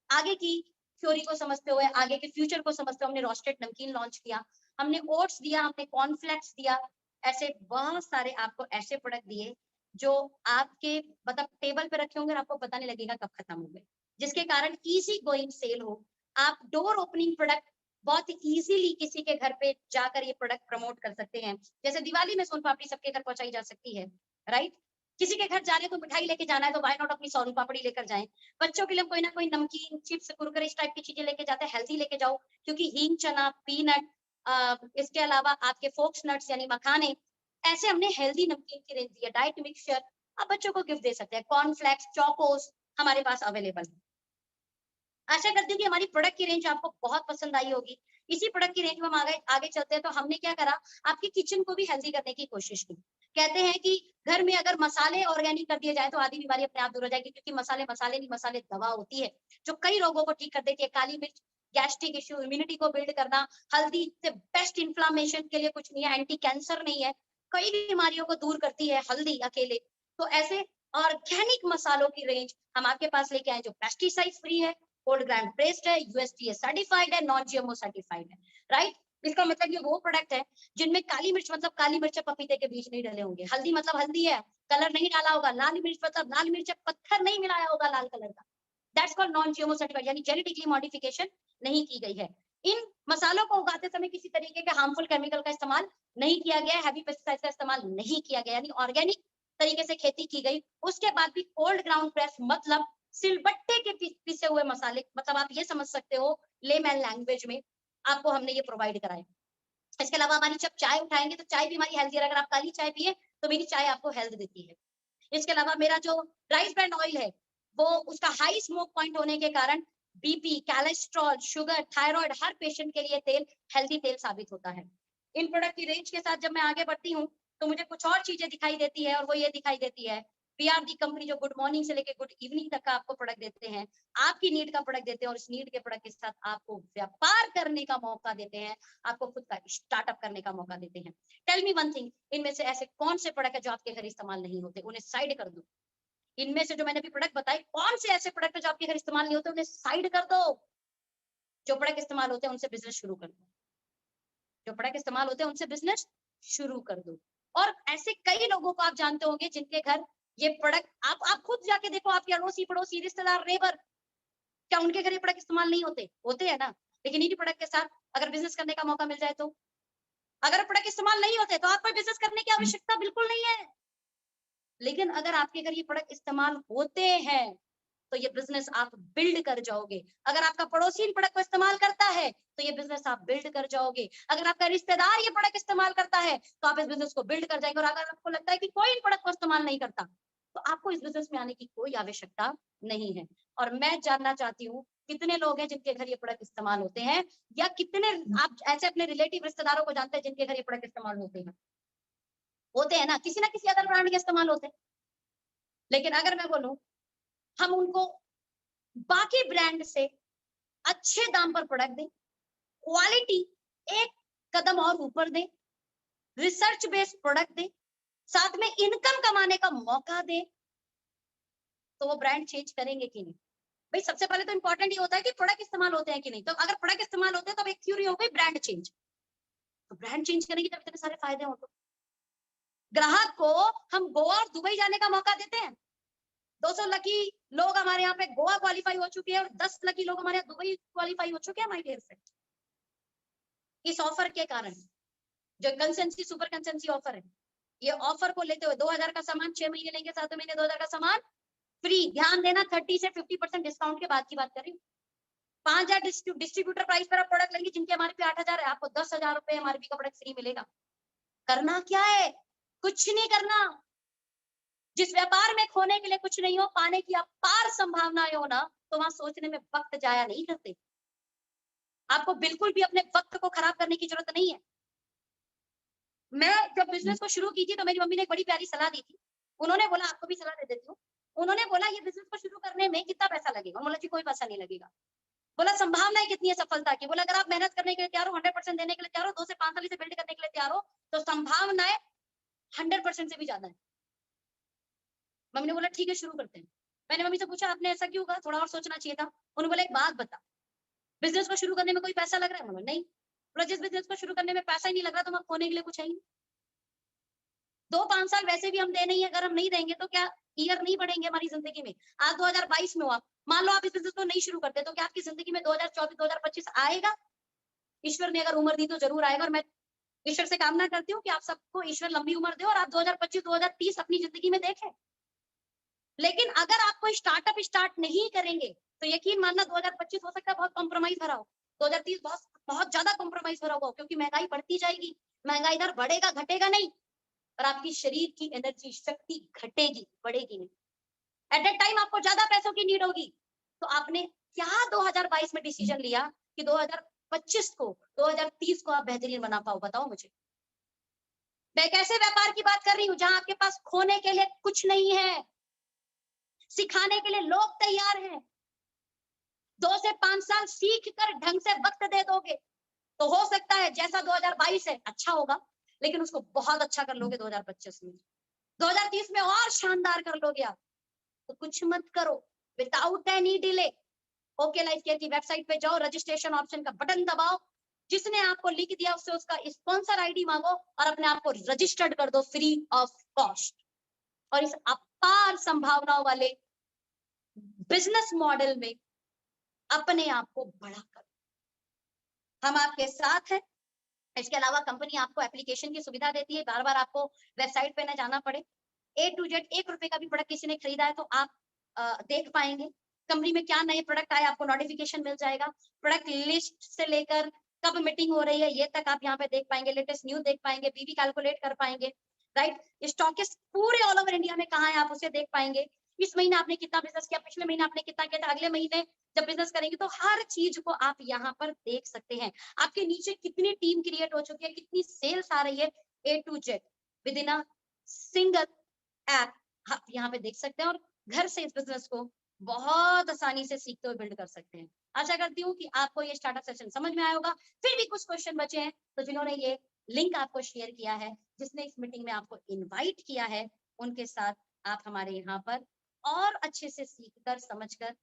आगे की थ्योरी को समझते हुए, आगे के फ्यूचर को समझते हुए हमने रोस्टेड नमकीन लॉन्च किया, हमने ओट्स दिया, हमने कॉर्नफ्लेक्स दिया। ऐसे बहुत सारे आपको ऐसे प्रोडक्ट दिए जो आपके मतलब टेबल पे रखे होंगे और आपको पता नहीं लगेगा कब खत्म हो गए, जिसके कारण इजी गोइंग सेल हो। आप डोर ओपनिंग प्रोडक्ट बहुत इजीली किसी के घर पे जाकर ये प्रोडक्ट प्रमोट कर सकते हैं। जैसे दिवाली में सोन पापड़ी सबके घर पहुंचाई जा सकती है, राइट? किसी के घर जा रहे हैं तो मिठाई लेके जाना है, तो व्हाई नॉट अपनी सोन पापड़ी लेकर जाएं। बच्चों के लिए कोई ना कोई नमकीन, चिप्स, कुरकुरे इस टाइप की चीजें लेके जाते हैं, हेल्थी लेके जाओ, क्योंकि हींग, चना, पीनट, इसके अलावा आपके फोक्स नट्स यानी मखाने, ऐसे हमने हेल्दी नमकीन की रेंज दी है। डाइट मिक्सचर आप बच्चों को गिफ्ट दे सकते हैं, कॉर्नफ्लेक्स, चोकोस हमारे पास अवेलेबल है। आशा करती हूँ कि हमारी प्रोडक्ट की रेंज आपको बहुत पसंद आई होगी। इसी प्रोडक्ट की रेंज में हम आगे आगे चलते हैं, तो हमने क्या करा, आपके किचन को भी हेल्दी करने की कोशिश की। कहते हैं कि घर में अगर मसाले ऑर्गेनिक कर दिए जाए तो आधी बीमारी अपने आप दूर हो जाएगी, क्योंकि मसाले मसाले नहीं, मसाले दवा होती है जो कई रोगों को ठीक कर देती है। काली मिर्च गैस्ट्रिक इश्यू, इम्यूनिटी को बिल्ड करना, हल्दी से बेस्ट इन्फ्लामेशन के लिए कुछ नहीं है, एंटी कैंसर नहीं है, कई बीमारियों को दूर करती है हल्दी अकेले। तो ऐसे ऑर्गेनिक मसालों की रेंज हम आपके पास लेके आए जो पेस्टिसाइड फ्री है, होल ग्राम प्रेस्ड है, यूएसडीए सर्टिफाइड है, नॉन जीएमओ सर्टिफाइड है, राइट? इसका मतलब ये वो प्रोडक्ट है जिनमें काली मिर्च मतलब काली मिर्च पपीते के बीज नहीं डले होंगे, हल्दी मतलब हल्दी है, कलर नहीं डाला होगा, लाल मिर्च मतलब लाल मिर्च पत्थर नहीं मिलाया होगा लाल कलर का, that's called non GMO certified, यानी जेनेटिकली मॉडिफिकेशन नहीं की गई है। इन मसालों को उगाते समय किसी तरीके के हार्मफुल केमिकल का इस्तेमाल नहीं किया गया है, हैवी पेस्टिसाइड का इस्तेमाल नहीं किया गया, यानी ऑर्गेनिक तरीके से खेती की गई। उसके बाद भी कोल्ड ग्राउंड प्रेस मतलब सिलबट्टे के पिसे हुए मसाले, मतलब आप ये समझ सकते हो लेमैन लैंग्वेज में, आपको हमने ये प्रोवाइड कराए। इसके अलावा हमारी जब चाय उठाएंगे तो चाय भी हमारी हेल्दी है, अगर आप काली चाय पिए तो मेरी चाय आपको हेल्थ देती है। इसके अलावा मेरा जो राइस ब्रांड ऑयल है, वो उसका हाई स्मोक पॉइंट होने के कारण बीपी, कोलेस्ट्रॉल, शुगर, थायराइड हर पेशेंट के लिए तेल हेल्दी तेल साबित होता है। इन प्रोडक्ट की रेंज के साथ जब मैं आगे बढ़ती हूँ तो मुझे कुछ और चीजें दिखाई देती है, और वो ये दिखाई देती है, वी आर दी कंपनी जो गुड मॉर्निंग से लेकर गुड इवनिंग तक का आपको प्रोडक्ट देते हैं, आपकी नीड का प्रोडक्ट देते हैं, और इस नीड के प्रोडक्ट के साथ आपको व्यापार करने का मौका देते हैं, आपको खुद का स्टार्टअप करने का मौका देते हैं। टेल मी वन थिंग, इनमें से ऐसे कौन से प्रोडक्ट है जो आपके घर इस्तेमाल नहीं होते, उन्हें साइड कर दो। इनमें से जो मैंने अभी प्रोडक्ट बताए, कौन से ऐसे प्रोडक्ट है जो आपके घर इस्तेमाल नहीं होते, उन्हें साइड कर दो। जो प्रोडक्ट इस्तेमाल होते हैं उनसे बिजनेस शुरू कर दो, जो प्रोडक्ट इस्तेमाल होते हैं उनसे बिजनेस शुरू कर दो। और ऐसे कई लोगों को आप जानते होंगे जिनके घर ये प्रोडक्ट, आप खुद जाके देखो, आपके अड़ोसी पड़ोसी रिश्तेदार नेबर, क्या उनके घर ये प्रोडक्ट इस्तेमाल नहीं होते? होते हैं ना। लेकिन इन्हीं प्रोडक्ट के साथ अगर बिजनेस करने का मौका मिल जाए तो, अगर प्रोडक्ट इस्तेमाल नहीं होते तो आपको बिजनेस करने की आवश्यकता बिल्कुल नहीं है। लेकिन अगर आपके घर ये प्रोडक्ट इस्तेमाल होते हैं तो ये बिजनेस आप बिल्ड कर जाओगे। अगर आपका पड़ोसी इन प्रोडक्ट को इस्तेमाल करता है तो ये बिजनेस आप बिल्ड कर जाओगे। अगर आपका रिश्तेदार ये प्रोडक्ट इस्तेमाल करता है तो आप इस बिजनेस को बिल्ड कर जाएंगे। और अगर आपको लगता है कि कोई इन प्रोडक्ट को इस्तेमाल नहीं करता तो आपको इस बिजनेस में आने की कोई आवश्यकता नहीं है। और मैं जानना चाहती हूँ कितने लोग हैं जिनके घर ये प्रोडक्ट इस्तेमाल होते हैं, या कितने आप ऐसे अपने रिलेटिव रिश्तेदारों को जानते हैं जिनके घर ये प्रोडक्ट इस्तेमाल होते हैं? होते हैं ना किसी अदर ब्रांड के इस्तेमाल होते हैं। लेकिन अगर मैं बोलूं हम उनको बाकी ब्रांड से अच्छे दाम पर प्रोडक्ट दें, क्वालिटी एक कदम और ऊपर दें, रिसर्च बेस्ड प्रोडक्ट दें, साथ में इनकम कमाने का मौका दें, तो वो ब्रांड चेंज करेंगे कि नहीं? भाई सबसे पहले तो इंपॉर्टेंट ये होता है कि प्रोडक्ट इस्तेमाल होते हैं कि नहीं। तो अगर प्रोडक्ट इस्तेमाल होते हैं तो एक थ्योरी हो गई ब्रांड चेंज। तो ब्रांड चेंज करेंगे जब इतने सारे फायदे हो तो ग्राहक को हम गोवा और दुबई जाने का मौका देते हैं, 200 लकी लोग हमारे यहाँ पे गोवा क्वालिफाई हो चुके हैं और 10 लकी लोग हमारे यहाँ दुबई क्वालिफाई हो चुके हैं माय डियर फ्रेंड। इस ऑफर के कारण, जो कंसेंसी सुपर कंसेंसी ऑफर है, ये ऑफर को लेते हुए 2000 का सामान 6 महीने लेंगे, 7 महीने 2000 का सामान फ्री। ध्यान देना 30 से 50% डिस्काउंट के बाद की बात कर रही हूँ। 5000 डिस्ट्रीब्यूटर प्राइस पर आप प्रोडक्ट लेंगे जिनके एमआरपी 8000 है, आपको 10,000 रुपए एमआरपी का प्रोडक्ट फ्री मिलेगा। करना क्या है? कुछ नहीं करना। जिस व्यापार में खोने के लिए कुछ नहीं हो, पाने की अपार संभावनाएं हो ना, तो वहां सोचने में वक्त जाया नहीं करते। आपको बिल्कुल भी अपने वक्त को खराब करने की जरूरत नहीं है। मैं जब बिजनेस को शुरू की थी तो मेरी मम्मी ने एक बड़ी प्यारी सलाह दी थी। उन्होंने बोला, आपको भी सलाह दे देती हूँ। उन्होंने बोला ये बिजनेस को शुरू करने में कितना पैसा लगेगा? बोला जी कोई पैसा नहीं लगेगा। बोला संभावनाएं कितनी है सफलता की? बोला अगर आप मेहनत करने के लिए तैयार हो, 100% देने के लिए तैयार हो, 2 से 5 साल इसे बिल्ड करने के लिए तैयार हो, तो संभावनाएं 100% से भी ज्यादा है। मम्मी ने बोला ठीक है शुरू करते हैं। मैंने मम्मी से पूछा आपने ऐसा क्यों कहा? थोड़ा और सोचना चाहिए था। उन्होंने बोला एक बात बता, बिजनेस को शुरू करने में कोई पैसा लग रहा है? मैंने बोला नहीं। बोला जिस बिजनेस को शुरू करने में पैसा ही नहीं लग रहा तो हम खोने के लिए कुछ है ही नहीं। 2-5 साल वैसे भी हम दे नहीं है, अगर हम नहीं देंगे तो क्या ईयर नहीं बढ़ेंगे हमारी जिंदगी में? आज 2022 में हो आप, मान लो आप इस बिजनेस को नहीं शुरू करते तो क्या आपकी जिंदगी में 2024-2025 आएगा? ईश्वर ने अगर उम्र दी तो जरूर आएगा, और मैं ईश्वर से कामना करती हूँ कि आप सबको ईश्वर लंबी उम्र दे और आप 2025-2030 अपनी जिंदगी में देखें। लेकिन अगर आप कोई स्टार्टअप स्टार्ट नहीं करेंगे तो यकीन मानना 2025 हो सकता है बहुत कॉम्प्रोमाइज भरा हो, 2030 बहुत बहुत ज्यादा कॉम्प्रोमाइज भरा होगा, क्योंकि महंगाई बढ़ती जाएगी। महंगाई इधर बढ़ेगा घटेगा नहीं, और आपकी शरीर की एनर्जी शक्ति घटेगी बढ़ेगी नहीं। एट दैट टाइम आपको ज्यादा पैसों की नीड होगी। तो आपने क्या 2022 में डिसीजन लिया कि 2025 को 2030 को आप बेहतरीन बना पाओ? बताओ मुझे। मैं एक ऐसे व्यापार की बात कर रही हूँ जहां आपके पास खोने के लिए कुछ नहीं है, सिखाने के लिए लोग तैयार हैं। 2 से 5 साल सीख कर ढंग से वक्त दे दोगे तो हो सकता है जैसा 2022 है अच्छा होगा, लेकिन उसको बहुत अच्छा कर लोगे 2025 में, 2030 में और शानदार कर लोगे आप। तो कुछ मत करो, without any delay okay life care की वेबसाइट पे जाओ, रजिस्ट्रेशन ऑप्शन का बटन दबाओ, जिसने आपको लिख दिया उससे उसका स्पॉन्सर आईडी मांगो और अपने आप को रजिस्टर्ड कर दो फ्री ऑफ कॉस्ट। और इस अपार संभावनाओं वाले बिजनेस मॉडल में अपने आप को बड़ा करो। हम आपके साथ हैं। इसके अलावा कंपनी आपको एप्लीकेशन की सुविधा देती है, बार बार आपको वेबसाइट पे ना जाना पड़े। A to Z 1 रुपए का भी प्रोडक्ट किसी ने खरीदा है तो आप देख पाएंगे कंपनी में क्या नए प्रोडक्ट आए, आपको नोटिफिकेशन मिल जाएगा। प्रोडक्ट लिस्ट से लेकर कब मीटिंग हो रही है ये तक आप यहाँ पे देख पाएंगे, लेटेस्ट न्यूज देख पाएंगे, बीबी कैलकुलेट कर पाएंगे, राइट। स्टॉकिस्ट पूरे ऑल ओवर इंडिया में कहाँ है आप उसे देख पाएंगे। इस महीने आपने कितना बिजनेस किया, पिछले महीने आपने कितना किया था, अगले महीने जब बिजनेस करेंगे तो हर चीज को आप यहाँ पर देख सकते हैं। आपके नीचे कितनी टीम क्रिएट हो चुकी है, कितनी सेल्स आ रही है, A to Z with in a single app आप यहाँ पे देख सकते हैं, और घर से इस बिजनेस को बहुत आसानी से सीखते हुए बिल्ड कर सकते हैं। आशा करती हूँ कि आपको ये स्टार्टअप सेशन समझ में आया होगा। फिर भी कुछ क्वेश्चन बचे हैं तो जिन्होंने ये लिंक आपको शेयर किया है, जिसने इस मीटिंग में आपको इनवाइट किया है, उनके साथ आप हमारे यहाँ पर और अच्छे से सीखकर समझकर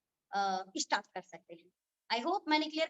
स्टार्ट कर सकते हैं। आई होप मैंने क्लियर